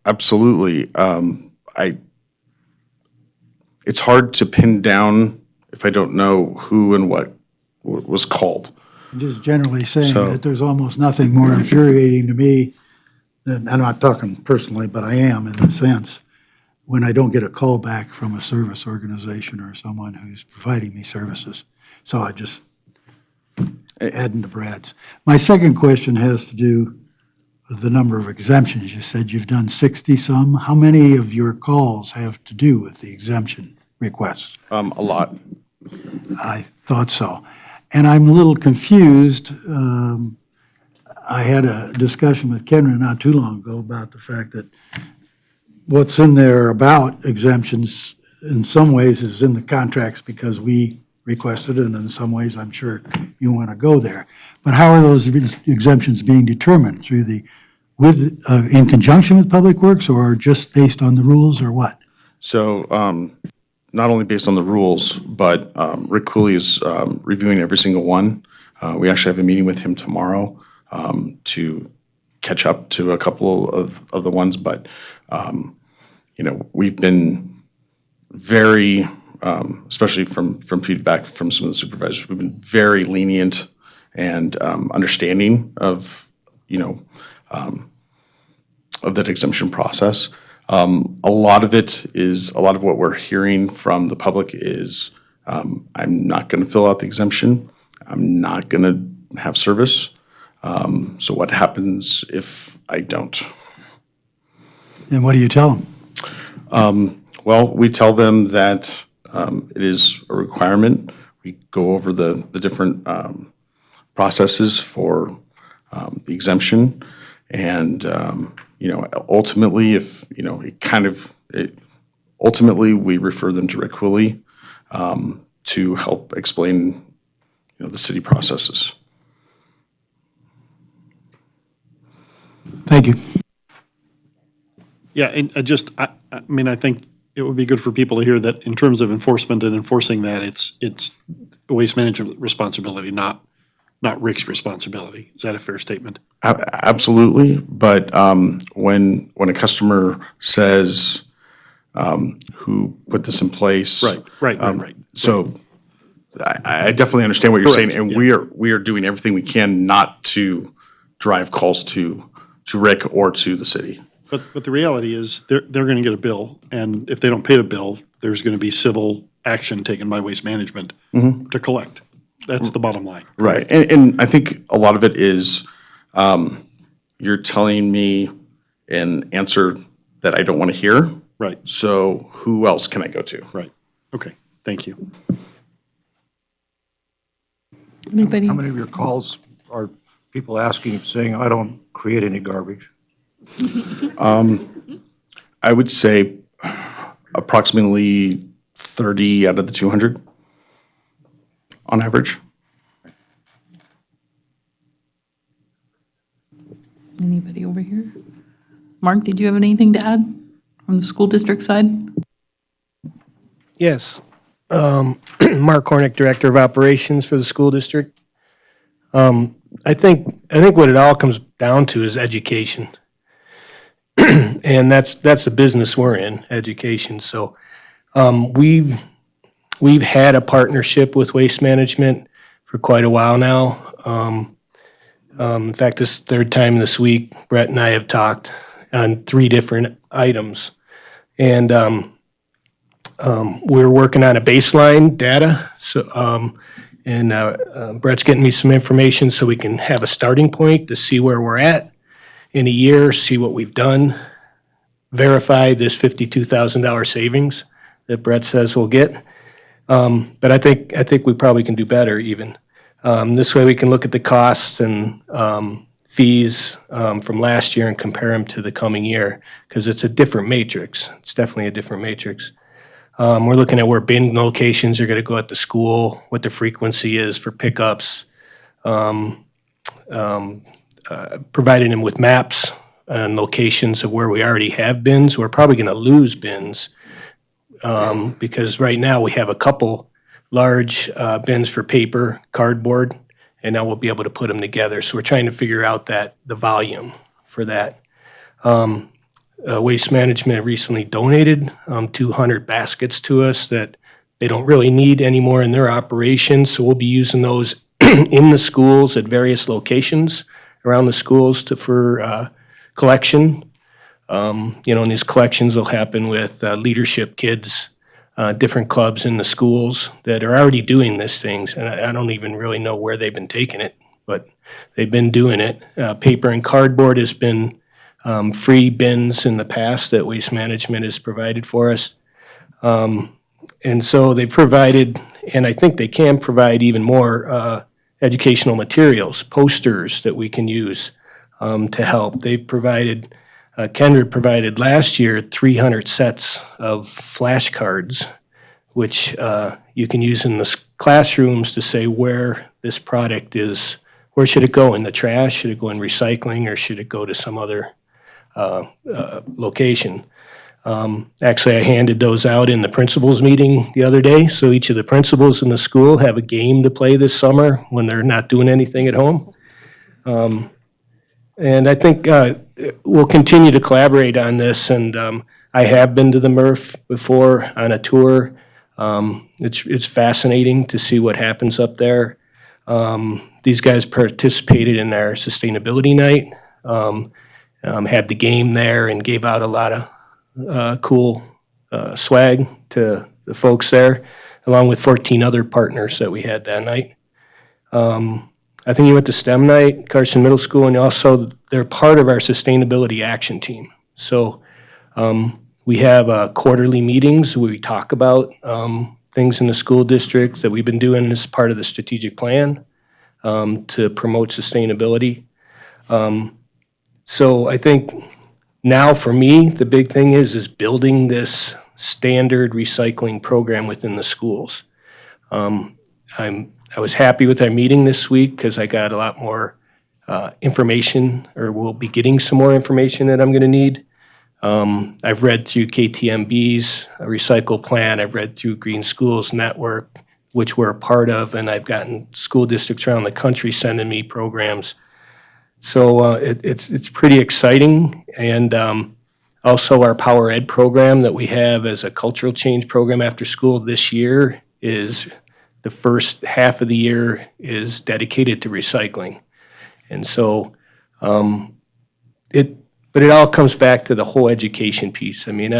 S21: Absolutely. It's hard to pin down if I don't know who and what was called.
S22: I'm just generally saying that there's almost nothing more infuriating to me than, I'm not talking personally, but I am in a sense, when I don't get a call back from a service organization or someone who's providing me services. So I just adding to Brad's. My second question has to do with the number of exemptions. You said you've done 60-some. How many of your calls have to do with the exemption requests?
S21: A lot.
S22: I thought so. And I'm a little confused. I had a discussion with Kenra not too long ago about the fact that what's in there about exemptions in some ways is in the contracts because we requested it, and in some ways, I'm sure you want to go there. But how are those exemptions being determined? Through in conjunction with Public Works, or just based on the rules, or what?
S21: So not only based on the rules, but Rick Cooley is reviewing every single one. We actually have a meeting with him tomorrow to catch up to a couple of the ones, but we've been very, especially from feedback from some of the supervisors, we've been very lenient and understanding of that exemption process. A lot of what we're hearing from the public is, I'm not going to fill out the exemption. I'm not going to have service. So what happens if I don't?
S22: And what do you tell them?
S21: Well, we tell them that it is a requirement. We go over the different processes for the exemption, and ultimately, ultimately we refer them to Rick Cooley to help explain the city processes.
S22: Thank you.
S3: Yeah, and I mean, I think it would be good for people to hear that in terms of enforcement and enforcing that, it's waste management responsibility, not Rick's responsibility. Is that a fair statement?
S21: Absolutely, but when a customer says, who put this in place?
S3: Right.
S21: So I definitely understand what you're saying, and
S3: yeah.
S21: we are doing everything we can not to drive calls to Rick or to the city.
S3: But the reality is, they're going to get a bill, and if they don't pay the bill, there's going to be civil action taken by Waste Management to collect. That's the bottom line.
S21: Right, and I think a lot of it is, you're telling me an answer that I don't want to hear.
S3: Right.
S21: So who else can I go to?
S3: Right. Okay, thank you.
S2: Anybody?
S1: How many of your calls are people asking, saying, I don't create any garbage?
S21: I would say approximately 30 out of the 200 on average.
S2: Anybody over here? Mark, did you have anything to add from the school district side?
S4: Yes. Mark Hornick, Director of Operations for the school district. I think what it all comes down to is education. And that's the business we're in, education. So we've had a partnership with Waste Management for quite a while now. In fact, this third time this week, Brett and I have talked on 3 different items. And we're working on a baseline data. So, Brett's getting me some information so we can have a starting point to see where we're at in a year, see what we've done, verify this $52,000 savings that Brett says we'll get. But I think we probably can do better even. This way we can look at the costs and fees from last year and compare them to the coming year, because it's a different matrix. It's definitely a different matrix. We're looking at where bin locations are going to go at the school, what the frequency is for pickups, providing them with maps and locations of where we already have bins. We're probably going to lose bins because right now we have a couple large bins for paper, cardboard, and now we'll be able to put them together. So we're trying to figure out the volume for that. Waste Management recently donated 200 baskets to us that they don't really need anymore in their operations. So we'll be using those in the schools at various locations around the schools for collection. And these collections will happen with leadership kids, different clubs in the schools that are already doing these things. And I don't even really know where they've been taking it, but they've been doing it. Paper and cardboard has been free bins in the past that Waste Management has provided for us. And so they provided, and I think they can provide even more educational materials, posters that we can use to help. They've provided, Kendra provided last year 300 sets of flashcards, which you can use in the classrooms to say where this product is, where should it go, in the trash, should it go in recycling, or should it go to some other location. Actually, I handed those out in the principals meeting the other day, so each of the principals in the school have a game to play this summer when they're not doing anything at home. And I think we'll continue to collaborate on this, and I have been to the MRF before on a tour. It's fascinating to see what happens up there. These guys participated in our sustainability night, had the game there, and gave out a lot of cool swag to the folks there, along with 14 other partners that we had that night. I think you went to STEM night, Carson Middle School, and also they're part of our sustainability action team. So we have quarterly meetings where we talk about things in the school district that we've been doing as part of the strategic plan to promote sustainability. So I think now for me, the big thing is building this standard recycling program within the schools. I was happy with our meeting this week because I got a lot more information, or will be getting some more information that I'm going to need. I've read through KTMB's recycle plan. I've read through Green Schools Network, which we're a part of, and I've gotten school districts around the country sending me programs. So it's pretty exciting. And also our Power Ed program that we have as a cultural change program after school this year is the first half of the year is dedicated to recycling. And so but it all comes back to the whole education piece. I mean,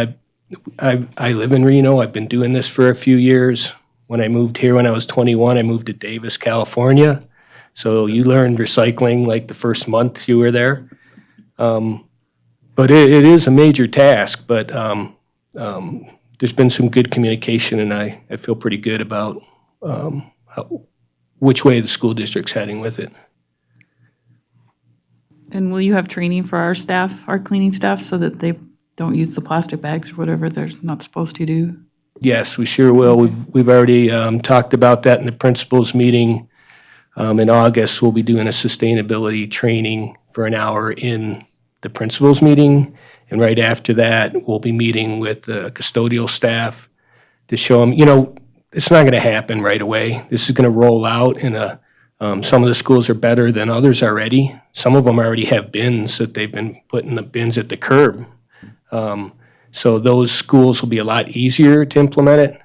S4: I live in Reno. I've been doing this for a few years. When I moved here when I was 21, I moved to Davis, California. So you learned recycling like the first month you were there. But it is a major task, but there's been some good communication, and I feel pretty good about which way the school district's heading with it.
S2: And will you have training for our staff, our cleaning staff, so that they don't use the plastic bags or whatever they're not supposed to do?
S4: Yes, we sure will. We've already talked about that in the principals meeting. In August, we'll be doing a sustainability training for an hour in the principals meeting. And right after that, we'll be meeting with the custodial staff to show them, it's not going to happen right away. This is going to roll out in some of the schools are better than others already. Some of them already have bins that they've been putting the bins at the curb. So those schools will be a lot easier to implement it.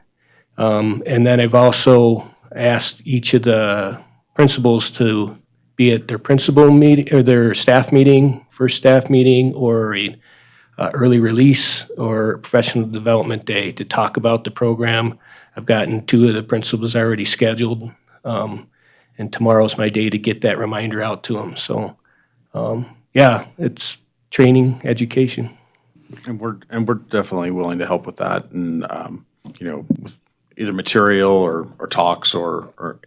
S4: And then I've also asked each of the principals to be at their principal meeting or their staff meeting, first staff meeting, or a early release or professional development day to talk about the program. I've gotten 2 of the principals already scheduled, and tomorrow's my day to get that reminder out to them. So, yeah, it's training, education.
S21: And we're definitely willing to help with that, and with either material or talks or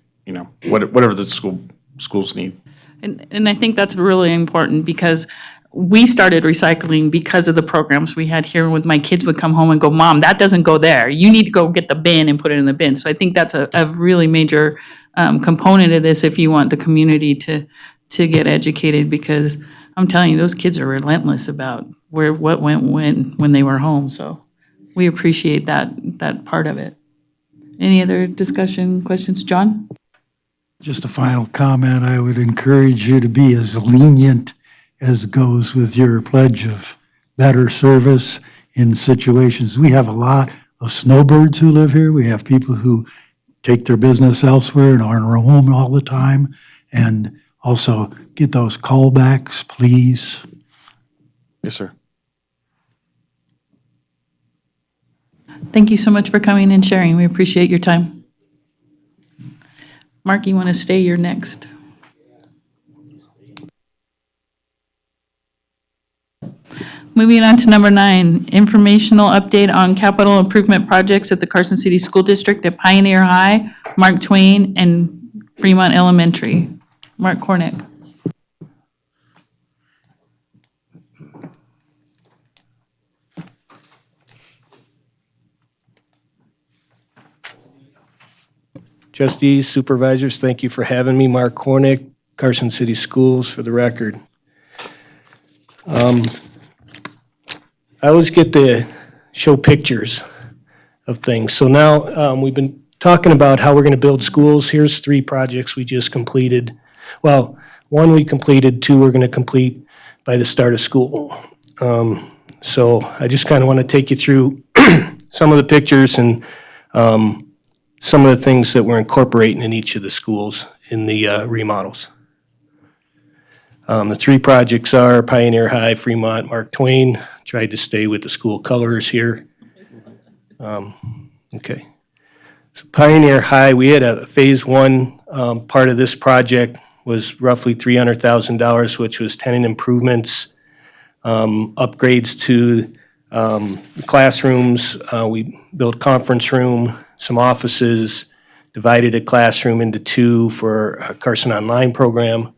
S21: whatever the schools need.
S2: And I think that's really important because we started recycling because of the programs we had here with my kids would come home and go, Mom, that doesn't go there. You need to go get the bin and put it in the bin. So I think that's a really major component of this if you want the community to get educated, because I'm telling you, those kids are relentless about what went when they were home. So we appreciate that part of it. Any other discussion, questions? John?
S22: Just a final comment. I would encourage you to be as lenient as goes with your pledge of better service in situations. We have a lot of snowbirds who live here. We have people who take their business elsewhere and aren't home all the time. And also get those callbacks, please.
S21: Yes, sir.
S2: Thank you so much for coming and sharing. We appreciate your time. Mark, you want to stay? You're next. Moving on to number 9, informational update on capital improvement projects at the Carson City School District at Pioneer High, Mark Twain, and Fremont Elementary. Mark Cornick.
S4: Trustees, supervisors, thank you for having me. Mark Cornick, Carson City Schools, for the record. I always get to show pictures of things. So now we've been talking about how we're going to build schools. Here's 3 projects we just completed. Well, 1 we completed, 2 we're going to complete by the start of school. So I just kind of want to take you through some of the pictures and some of the things that we're incorporating in each of the schools in the remodels. The 3 projects are Pioneer High, Fremont, Mark Twain. Tried to stay with the school colors here. Okay. So Pioneer High, we had a phase 1 part of this project was roughly $300,000, which was tenant improvements, upgrades to the classrooms. We built conference room, some offices, divided a classroom into 2 for a Carson Online program,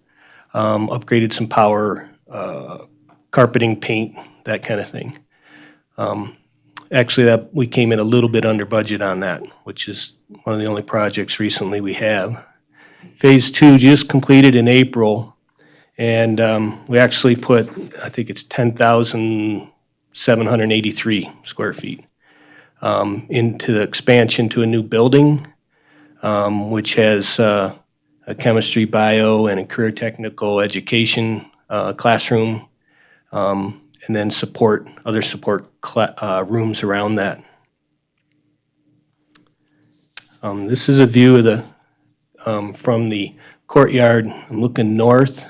S4: upgraded some power, carpeting, paint, that kind of thing. Actually, that we came in a little bit under budget on that, which is one of the only projects recently we have. Phase 2 just completed in April, and we actually put, I think it's 10,783 square feet into the expansion to a new building, which has a chemistry, bio, and a career technical education classroom, and then other support rooms around that. This is a view of the from the courtyard. I'm looking north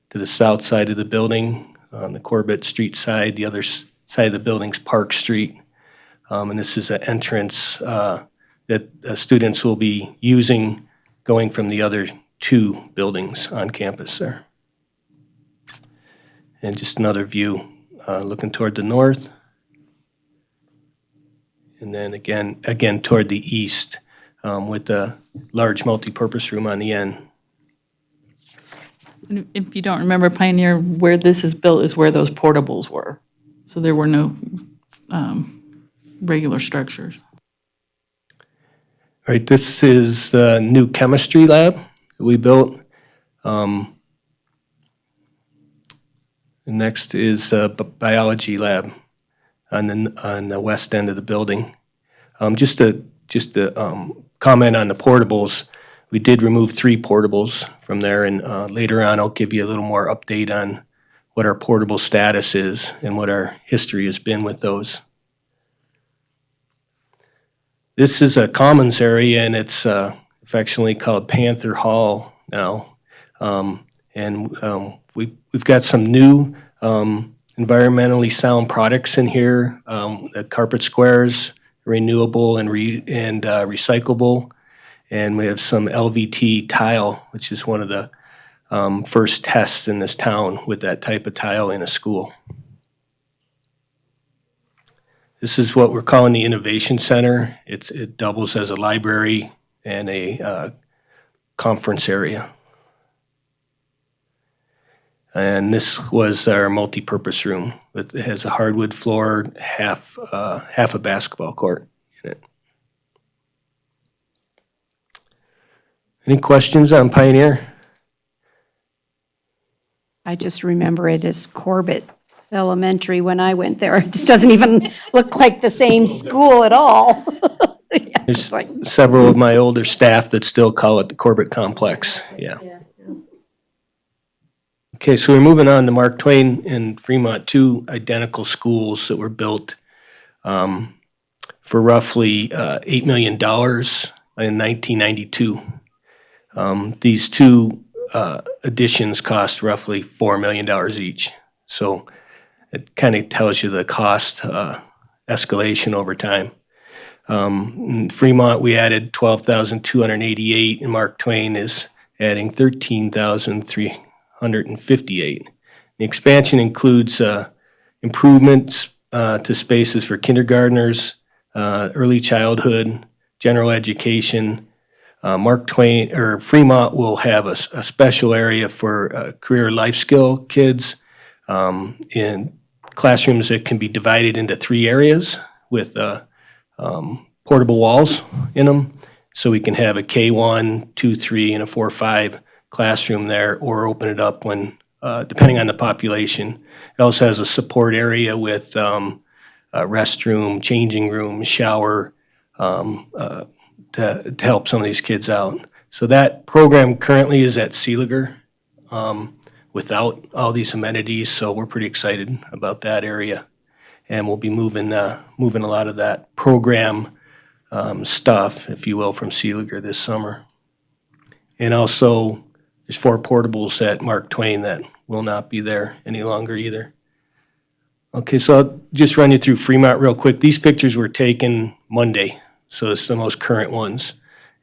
S4: to the south side of the building, on the Corbett Street side. The other side of the building's Park Street. And this is an entrance that students will be using going from the other 2 buildings on campus there. And just another view looking toward the north. And then again toward the east with the large multipurpose room on the end.
S2: And if you don't remember, Pioneer, where this is built is where those portables were. So there were no regular structures.
S4: All right, this is the new chemistry lab that we built. The next is a biology lab on the west end of the building. Just to comment on the portables, we did remove 3 portables from there, and later on I'll give you a little more update on what our portable status is and what our history has been with those. This is a commons area, and it's affectionately called Panther Hall now. We've got some new environmentally sound products in here. The carpet squares, renewable and recyclable. And we have some LVT tile, which is one of the first tests in this town with that type of tile in a school. This is what we're calling the Innovation Center. It doubles as a library and a conference area. And this was our multi-purpose room. It has a hardwood floor, half a basketball court in it. Any questions on Pioneer?
S10: I just remember it as Corbett Elementary when I went there. This doesn't even look like the same school at all.
S4: There's several of my older staff that still call it the Corbett Complex, yeah. Okay, so we're moving on to Mark Twain and Fremont, 2 identical schools that were built for roughly $8 million in 1992. These 2 additions cost roughly $4 million each. So it kind of tells you the cost escalation over time. In Fremont, we added 12,288, and Mark Twain is adding 13,358. The expansion includes improvements to spaces for kindergartners, early childhood, general education, Mark Twain, or Fremont will have a special area for career life skill kids in classrooms that can be divided into 3 areas with portable walls in them. So we can have a K1, 2, 3, and a 4, 5 classroom there, or open it up when, depending on the population. It also has a support area with a restroom, changing room, shower, to help some of these kids out. So that program currently is at Seeliger without all these amenities, so we're pretty excited about that area. And we'll be moving a lot of that program stuff, if you will, from Seeliger this summer. And also, there's 4 portables at Mark Twain that will not be there any longer either. Okay, so I'll just run you through Fremont real quick. These pictures were taken Monday, so it's the most current ones.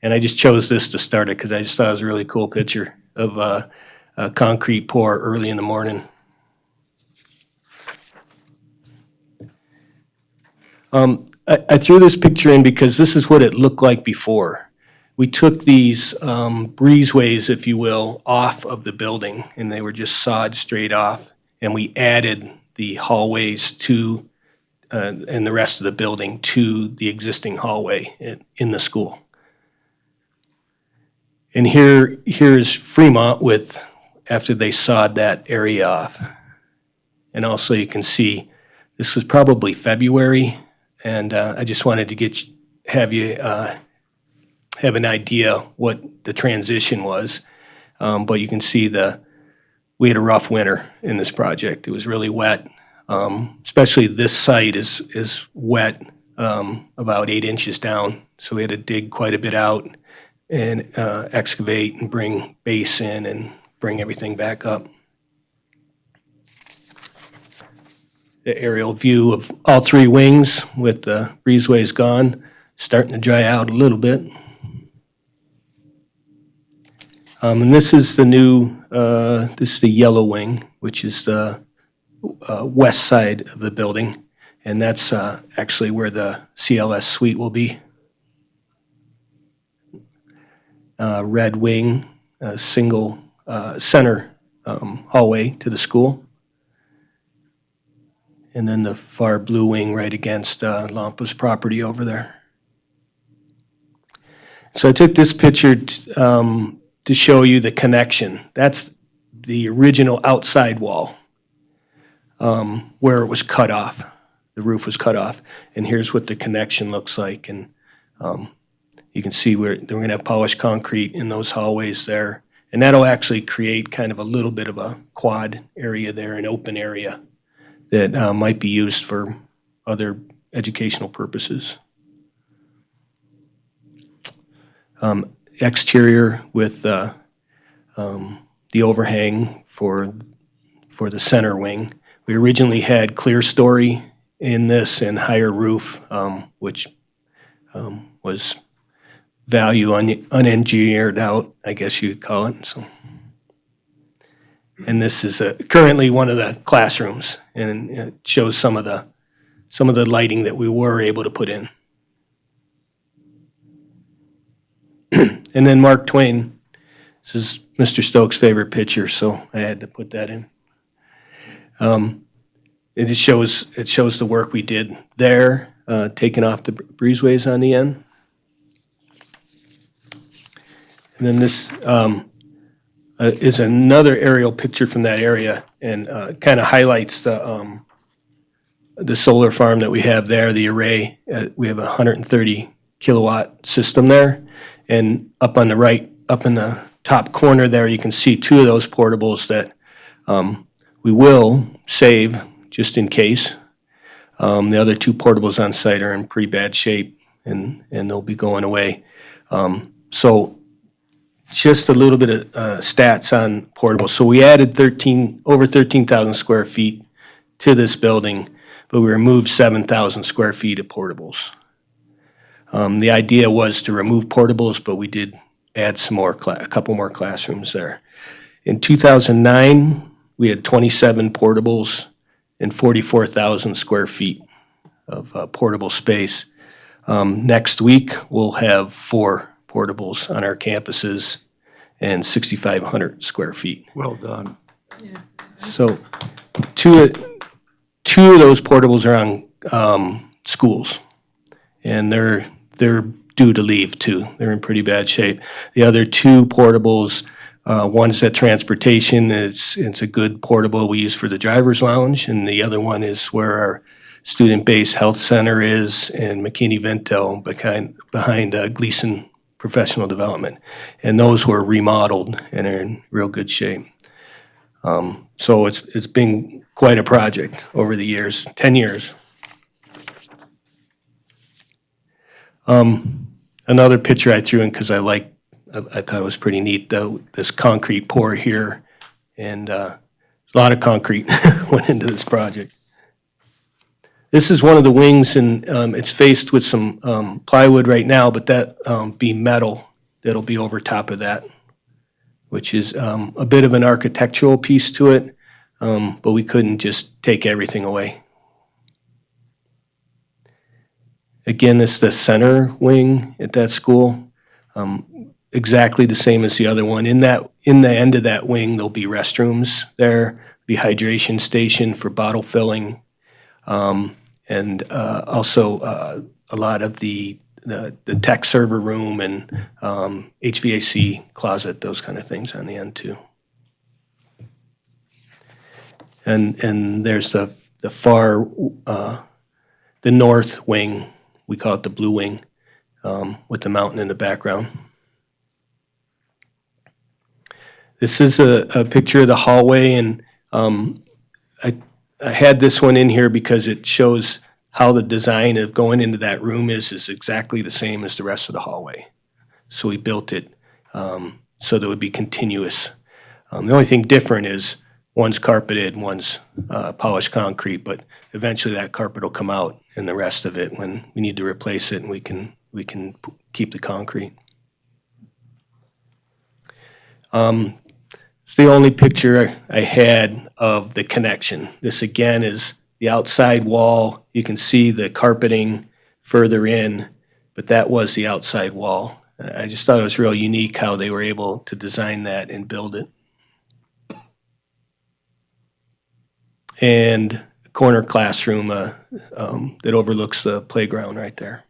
S4: And I just chose this to start it because I just thought it was a really cool picture of a concrete pour early in the morning. I threw this picture in because this is what it looked like before. We took these breezeways, if you will, off of the building, and they were just sawed straight off, and we added the hallways to, and the rest of the building to the existing hallway in the school. And here's Fremont with, after they sawed that area off. And also you can see, this was probably February, and I just wanted to have you have an idea what the transition was. But you can see we had a rough winter in this project. It was really wet. Especially this site is wet, about 8 inches down. So we had to dig quite a bit out and excavate and bring base in and bring everything back up. The aerial view of all 3 wings with the breezeways gone, starting to dry out a little bit. And this is the new, this is the yellow wing, which is the west side of the building. And that's actually where the CLS suite will be. Red wing, single center hallway to the school. And then the far blue wing right against Lampa's property over there. So I took this picture to show you the connection. That's the original outside wall where it was cut off. The roof was cut off. And here's what the connection looks like. And you can see we're going to have polished concrete in those hallways there. And that'll actually create kind of a little bit of a quad area there, an open area that might be used for other educational purposes. Exterior with the overhang for the center wing. We originally had clear story in this and higher roof, which was value unengineered out, I guess you'd call it. So. And this is currently one of the classrooms, and it shows some of the lighting that we were able to put in. And then Mark Twain, this is Mr. Stokes' favorite picture, so I had to put that in. It shows the work we did there, taking off the breezeways on the end. And then this is another aerial picture from that area, and kind of highlights the solar farm that we have there, the array. We have a 130 kilowatt system there, and up on the right, up in the top corner there, you can see 2 of those portables that we will save just in case. The other 2 portables on site are in pretty bad shape, and they'll be going away. So just a little bit of stats on portables. So we added over 13,000 square feet to this building, but we removed 7,000 square feet of portables. The idea was to remove portables, but we did add a couple more classrooms there. In 2009, we had 27 portables and 44,000 square feet of portable space. Next week, we'll have 4 portables on our campuses and 6,500 square feet.
S22: Well done.
S4: So two of those portables are on schools, and they're due to leave too. They're in pretty bad shape. The other two portables, one's at transportation. It's a good portable we use for the driver's lounge, and the other one is where our student-based health center is in McKinney-Vento behind Gleason Professional Development. And those were remodeled and are in real good shape. So it's been quite a project over the years, 10 years. Another picture I threw in because I thought it was pretty neat, though, this concrete pour here. And a lot of concrete went into this project. This is one of the wings, and it's faced with some plywood right now, but that be metal that'll be over top of that, which is a bit of an architectural piece to it, but we couldn't just take everything away. Again, this is the center wing at that school, exactly the same as the other one. In the end of that wing, there'll be restrooms there, be hydration station for bottle filling, and also a lot of the tech server room and HVAC closet, those kind of things on the end too. And there's the far, the north wing, we call it the blue wing, with the mountain in the background. This is a picture of the hallway, and I had this one in here because it shows how the design of going into that room is exactly the same as the rest of the hallway. So we built it so that it would be continuous. The only thing different is one's carpeted, one's polished concrete, but eventually that carpet will come out and the rest of it when we need to replace it, and we can keep the concrete. It's the only picture I had of the connection. This again is the outside wall. You can see the carpeting further in, but that was the outside wall. I just thought it was real unique how they were able to design that and build it. And a corner classroom that overlooks the playground right there.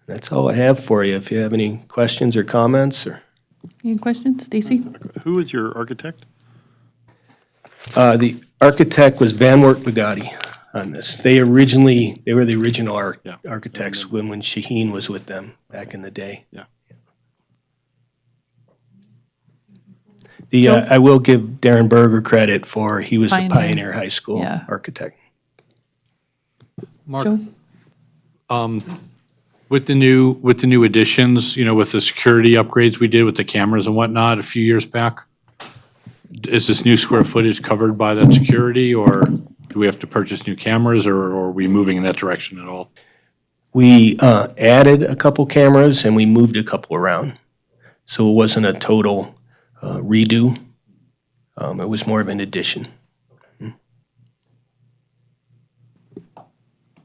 S4: That's all I have for you. If you have any questions or comments or.
S2: Any questions, Stacy?
S3: Who is your architect?
S4: The architect was Van Wert Bugatti on this. They were the original architects when Shaheen was with them back in the day.
S3: Yeah.
S4: I will give Darren Berger credit for, he was the Pioneer High School
S2: Yeah.
S4: architect.
S12: Mark,
S2: Joe?
S12: with the new additions, with the security upgrades we did with the cameras and whatnot a few years back, is this new square footage covered by that security, or do we have to purchase new cameras, or are we moving in that direction at all?
S4: We added a couple cameras and we moved a couple around. So it wasn't a total redo. It was more of an addition.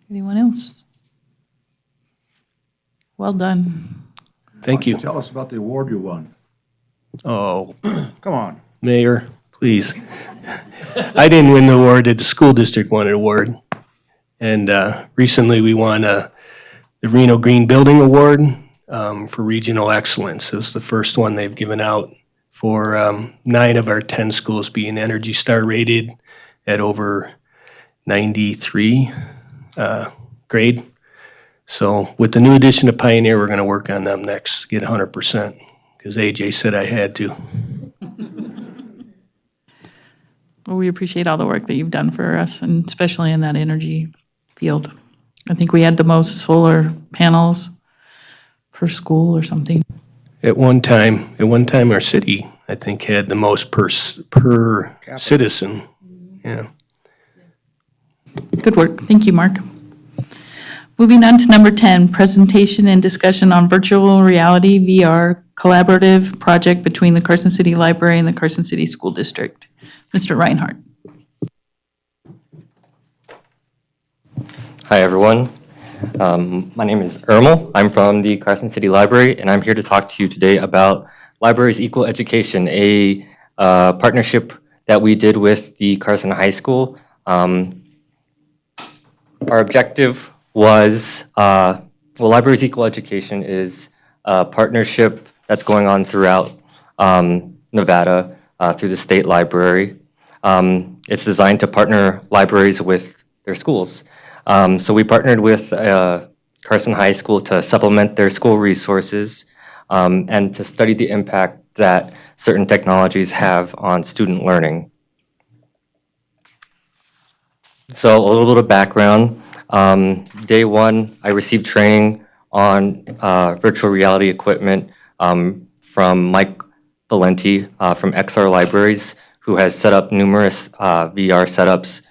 S2: Anyone else? Well done.
S4: Thank you.
S1: Tell us about the award you won.
S4: Oh,
S1: Come on.
S4: Mayor, please. I didn't win the award, the school district won an award. And recently we won the Reno Green Building Award for regional excellence. It was the first one they've given out for 9 of our 10 schools being Energy Star rated at over 93 grade. So with the new addition of Pioneer, we're going to work on them next, get 100%, because AJ said I had to.
S2: Well, we appreciate all the work that you've done for us, and especially in that energy field. I think we had the most solar panels per school or something.
S4: At one time, our city, I think, had the most per citizen. Yeah.
S2: Good work. Thank you, Mark. Moving on to number 10, presentation and discussion on virtual reality VR collaborative project between the Carson City Library and the Carson City School District. Mr. Reinhardt.
S5: Hi, everyone. My name is Ermal. I'm from the Carson City Library, and I'm here to talk to you today about Libraries Equal Education, a partnership that we did with the Carson High School. Our objective was, Libraries Equal Education is a partnership that's going on throughout Nevada through the state library. It's designed to partner libraries with their schools. So we partnered with Carson High School to supplement their school resources and to study the impact that certain technologies have on student learning. So a little bit of background. Day one, I received training on virtual reality equipment from Mike Valenti from XR Libraries, who has set up numerous VR setups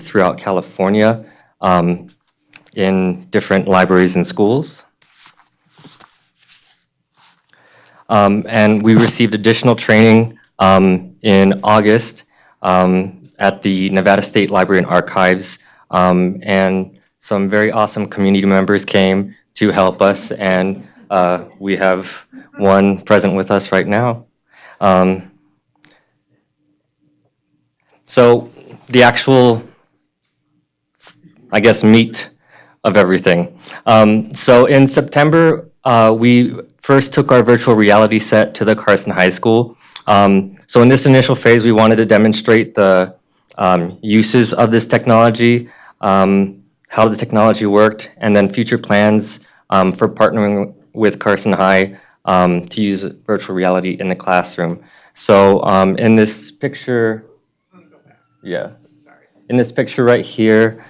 S5: throughout California in different libraries and schools. And we received additional training in August at the Nevada State Library and Archives, and some very awesome community members came to help us, and we have one present with us right now. So the actual, I guess, meat of everything. So in September, we first took our virtual reality set to the Carson High School. So in this initial phase, we wanted to demonstrate the uses of this technology, how the technology worked, and then future plans for partnering with Carson High to use virtual reality in the classroom. So in this picture, in this picture right here,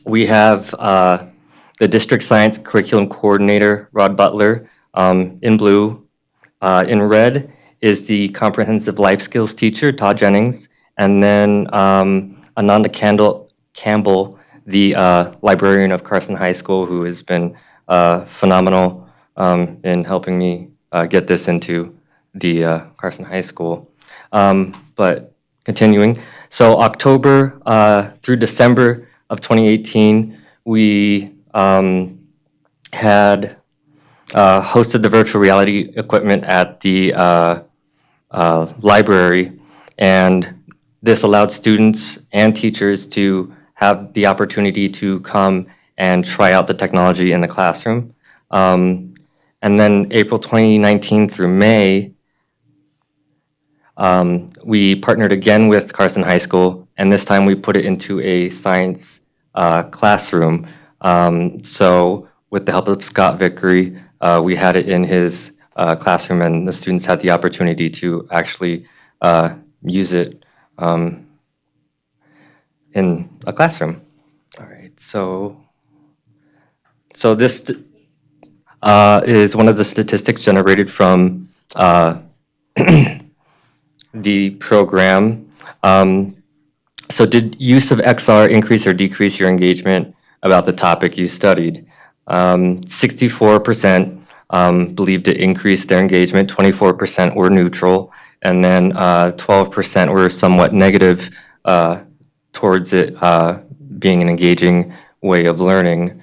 S5: we have the District Science Curriculum Coordinator, Rod Butler, in blue. In red is the Comprehensive Life Skills teacher, Todd Jennings, and then Ananda Campbell, the librarian of Carson High School, who has been phenomenal in helping me get this into the Carson High School. But continuing, so October through December of 2018, we had hosted the virtual reality equipment at the library, and this allowed students and teachers to have the opportunity to come and try out the technology in the classroom. And then April 2019 through May, we partnered again with Carson High School, and this time we put it into a science classroom. So with the help of Scott Vickery, we had it in his classroom, and the students had the opportunity to actually use it in a classroom. All right, so this is one of the statistics generated from the program. So did use of XR increase or decrease your engagement about the topic you studied? 64% believed it increased their engagement, 24% were neutral, and then 12% were somewhat negative towards it being an engaging way of learning.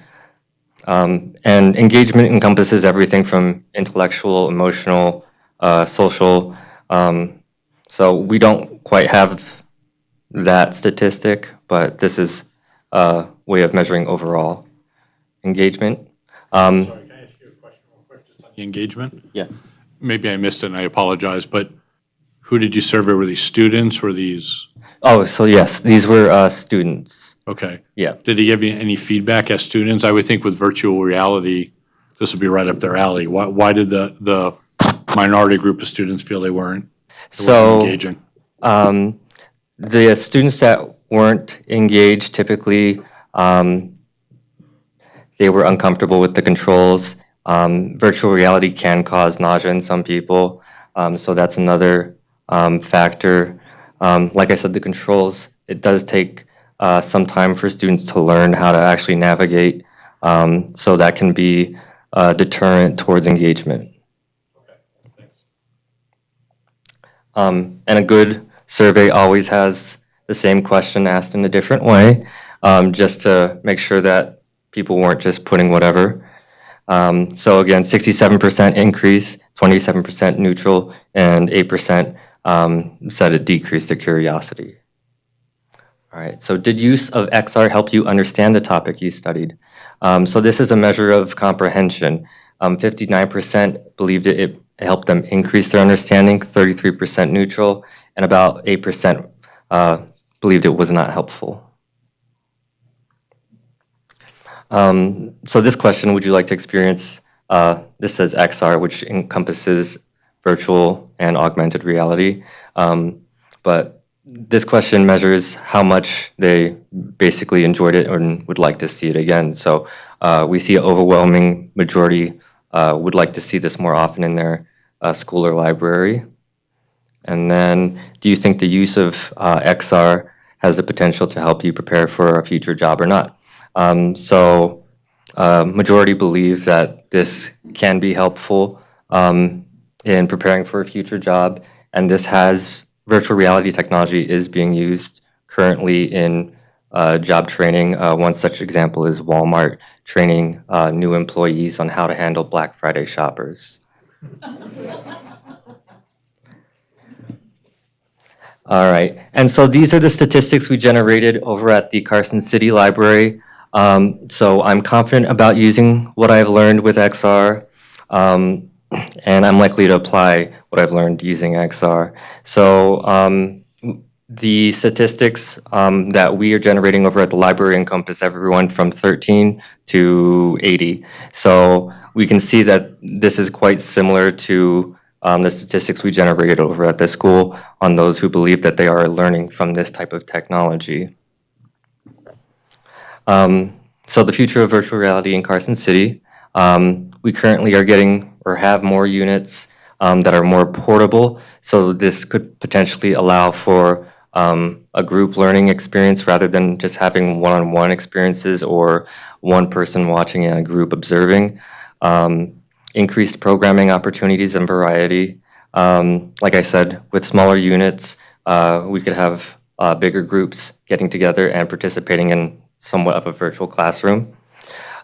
S5: And engagement encompasses everything from intellectual, emotional, social. So we don't quite have that statistic, but this is a way of measuring overall engagement.
S12: Sorry, can I ask you a question real quick, just on the engagement?
S5: Yes.
S12: Maybe I missed it and I apologize, but who did you survey? Were these students? Were these?
S5: Oh, so yes, these were students.
S12: Okay.
S5: Yeah.
S12: Did he give you any feedback as students? I would think with virtual reality, this would be right up their alley. Why did the minority group of students feel they weren't?
S5: So,
S12: engaging?
S5: The students that weren't engaged typically, they were uncomfortable with the controls. Virtual reality can cause nausea in some people, so that's another factor. Like I said, the controls, it does take some time for students to learn how to actually navigate, so that can be a deterrent towards engagement. And a good survey always has the same question asked in a different way, just to make sure that people weren't just putting whatever. So again, 67% increase, 27% neutral, and 8% said it decreased their curiosity. All right, so did use of XR help you understand the topic you studied? So this is a measure of comprehension. 59% believed it helped them increase their understanding, 33% neutral, and about 8% believed it was not helpful. So this question, would you like to experience, this says XR, which encompasses virtual and augmented reality. But this question measures how much they basically enjoyed it and would like to see it again. So we see an overwhelming majority would like to see this more often in their school or library. And then, do you think the use of XR has the potential to help you prepare for a future job or not? So majority believe that this can be helpful in preparing for a future job, and virtual reality technology is being used currently in job training. One such example is Walmart training new employees on how to handle Black Friday shoppers. All right, and so these are the statistics we generated over at the Carson City Library. So I'm confident about using what I've learned with XR, and I'm likely to apply what I've learned using XR. So the statistics that we are generating over at the library encompass everyone from 13 to 80. So we can see that this is quite similar to the statistics we generated over at the school on those who believe that they are learning from this type of technology. So the future of virtual reality in Carson City, we currently are getting or have more units that are more portable. So this could potentially allow for a group learning experience rather than just having one-on-one experiences or one person watching and a group observing. Increased programming opportunities and variety. Like I said, with smaller units, we could have bigger groups getting together and participating in somewhat of a virtual classroom.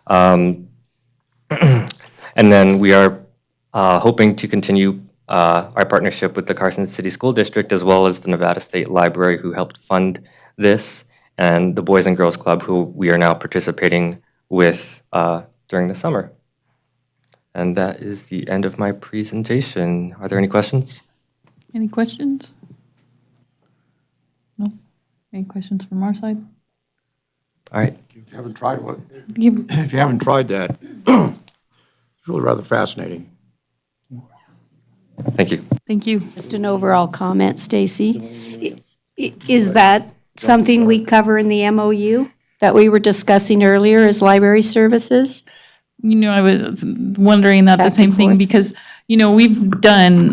S5: And then we are hoping to continue our partnership with the Carson City School District as well as the Nevada State Library, who helped fund this, and the Boys and Girls Club, who we are now participating with during the summer. And that is the end of my presentation. Are there any questions?
S2: Any questions? No? Any questions from our side?
S5: All right.
S1: If you haven't tried that, it's really rather fascinating.
S5: Thank you.
S2: Thank you.
S10: Just an overall comment, Stacy. Is that something we cover in the MOU that we were discussing earlier as library services?
S2: You know, I was wondering that the
S10: Back
S2: same
S10: and
S2: thing
S10: forth.
S2: because, you know, we've been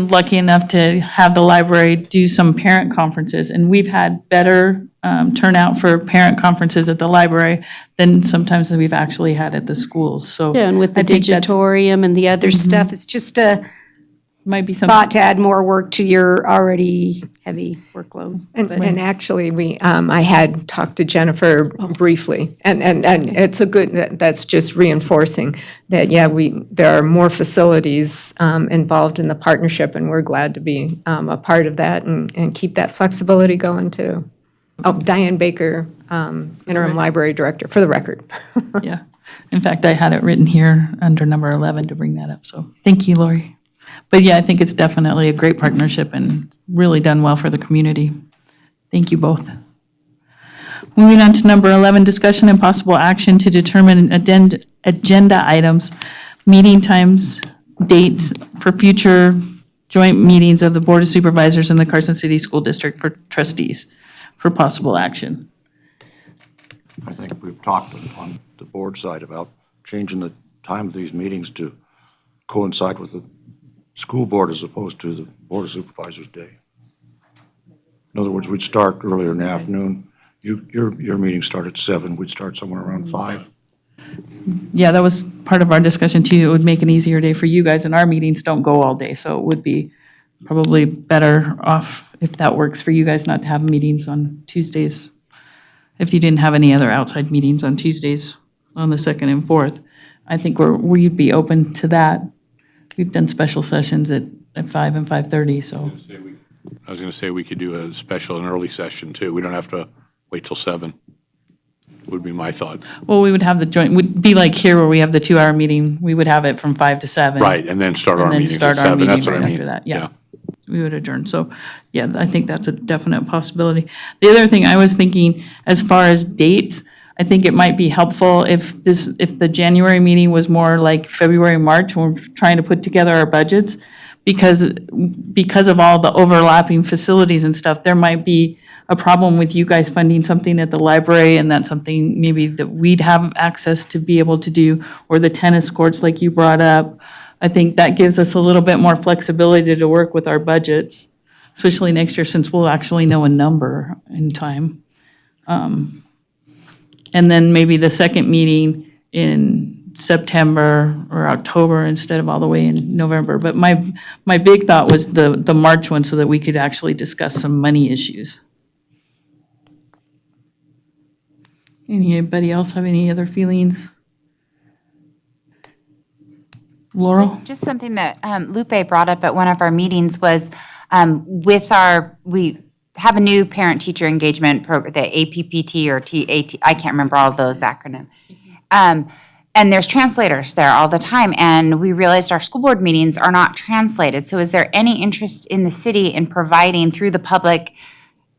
S2: lucky enough to have the library do some parent conferences, and we've had better turnout for parent conferences at the library than sometimes we've actually had at the schools, so.
S10: Yeah, and with the
S2: I think that's-
S10: digitorium and the other stuff, it's just a
S2: Might be something.
S10: thought to add more work to your already heavy workload.
S7: And actually, I had talked to Jennifer briefly, and it's a good, that's just reinforcing that, yeah, there are more facilities involved in the partnership, and we're glad to be a part of that and keep that flexibility going too. Oh, Diane Baker, interim library director, for the record.
S2: Yeah. In fact, I had it written here under number 11 to bring that up, so thank you, Lori. But yeah, I think it's definitely a great partnership and really done well for the community. Thank you both. Moving on to number 11, discussion and possible action to determine agenda items, meeting times, dates for future joint meetings of the Board of Supervisors and the Carson City School District for trustees for possible action.
S1: I think we've talked on the board side about changing the time of these meetings to coincide with the school board as opposed to the Board of Supervisors day. In other words, we'd start earlier in the afternoon. Your meeting start at 7, we'd start somewhere around 5.
S2: Yeah, that was part of our discussion too. It would make an easier day for you guys, and our meetings don't go all day, so it would be probably better off if that works for you guys not to have meetings on Tuesdays if you didn't have any other outside meetings on Tuesdays on the 2nd and 4th, I think we'd be open to that. We've done special sessions at 5 and 5:30, so.
S12: I was going to say we could do a special and early session too. We don't have to wait till 7, would be my thought.
S2: Well, we would have the joint, would be like here where we have the 2-hour meeting, we would have it from 5 to 7.
S12: Right, and then start our
S2: And then
S12: meetings
S2: start
S12: at
S2: our
S12: 7. That's
S2: meeting
S12: what I
S2: right
S12: mean.
S2: after that, yeah. We would adjourn, so, yeah, I think that's a definite possibility. The other thing I was thinking, as far as dates, I think it might be helpful if the January meeting was more like February, March, when we're trying to put together our budgets, because of all the overlapping facilities and stuff, there might be a problem with you guys funding something at the library, and that's something maybe that we'd have access to be able to do, or the tennis courts like you brought up. I think that gives us a little bit more flexibility to work with our budgets, especially next year, since we'll actually know a number in time. And then maybe the second meeting in September or October instead of all the way in November. But my big thought was the March one, so that we could actually discuss some money issues. Anybody else have any other feelings? Laurel?
S13: Just something that Lupe brought up at one of our meetings was we have a new parent-teacher engagement program, the APPT or TAT, I can't remember all of those acronyms. And there's translators there all the time, and we realized our school board meetings are not translated. So is there any interest in the city in providing, through the public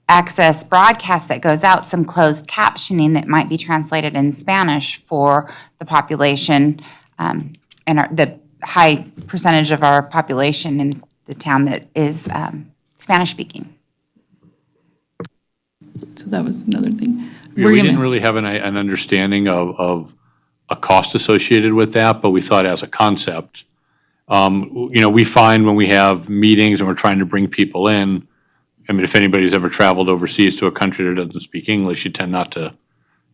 S13: access broadcast that goes out, some closed captioning that might be translated in Spanish for the population, and the high percentage of our population in the town that is Spanish-speaking?
S2: So that was another thing.
S12: Yeah, we didn't really have an understanding of a cost associated with that, but we thought as a concept, we find when we have meetings and we're trying to bring people in, I mean, if anybody's ever traveled overseas to a country that doesn't speak English, you tend not to,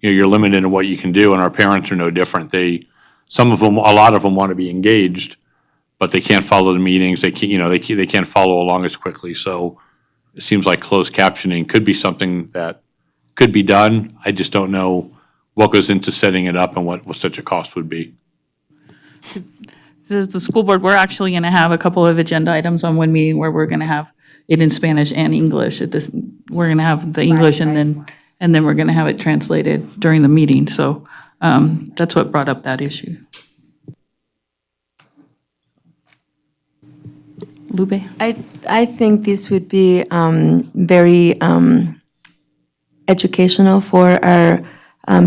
S12: you're limited in what you can do, and our parents are no different. A lot of them want to be engaged, but they can't follow the meetings. They can't follow along as quickly. So it seems like closed captioning could be something that could be done. I just don't know what goes into setting it up and what such a cost would be.
S2: As the school board, we're actually going to have a couple of agenda items on one meeting where we're going to have it in Spanish and English. We're going to have the English and then we're going to have it translated during the meeting. So that's what brought up that issue. Lupe?
S6: I think this would be very educational for our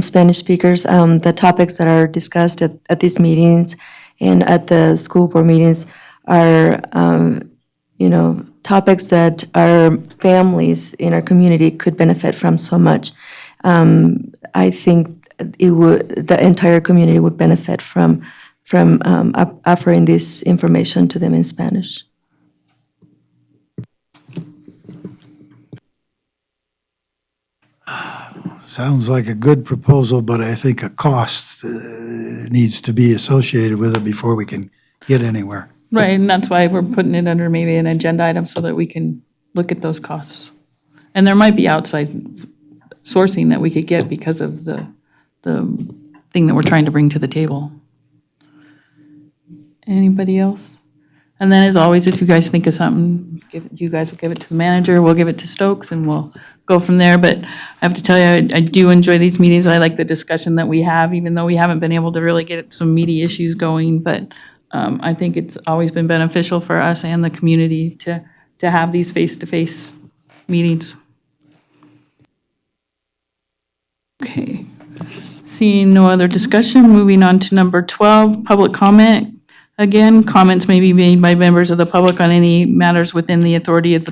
S6: Spanish speakers. The topics that are discussed at these meetings and at the school board meetings are, topics that our families in our community could benefit from so much. I think the entire community would benefit from offering this information to them in Spanish.
S22: Sounds like a good proposal, but I think a cost needs to be associated with it before we can get anywhere.
S2: Right, and that's why we're putting it under maybe an agenda item so that we can look at those costs. And there might be outside sourcing that we could get because of the thing that we're trying to bring to the table. Anybody else? And then, as always, if you guys think of something, you guys will give it to the manager, we'll give it to Stokes, and we'll go from there. But I have to tell you, I do enjoy these meetings. I like the discussion that we have, even though we haven't been able to really get some meaty issues going. But I think it's always been beneficial for us and the community to have these face-to-face meetings. Okay. Seeing no other discussion, moving on to number 12, public comment. Again, comments may be made by members of the public on any matters within the authority of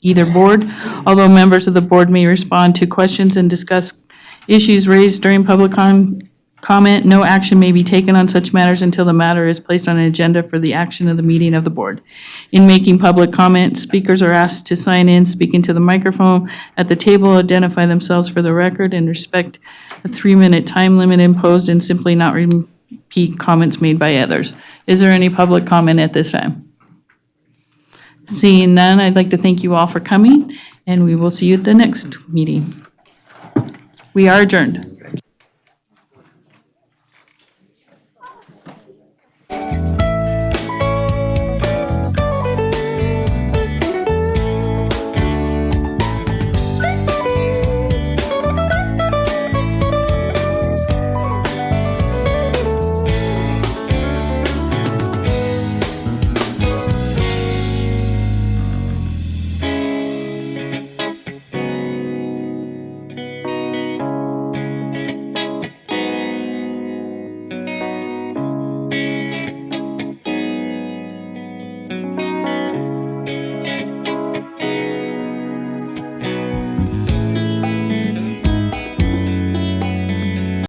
S2: either board. Although members of the board may respond to questions and discuss issues raised during public comment, no action may be taken on such matters until the matter is placed on an agenda for the action of the meeting of the board. In making public comment, speakers are asked to sign in, speak into the microphone at the table, identify themselves for the record, and respect a 3-minute time limit imposed, and simply not repeat comments made by others. Is there any public comment at this time? Seeing none, I'd like to thank you all for coming, and we will see you at the next meeting. We are adjourned.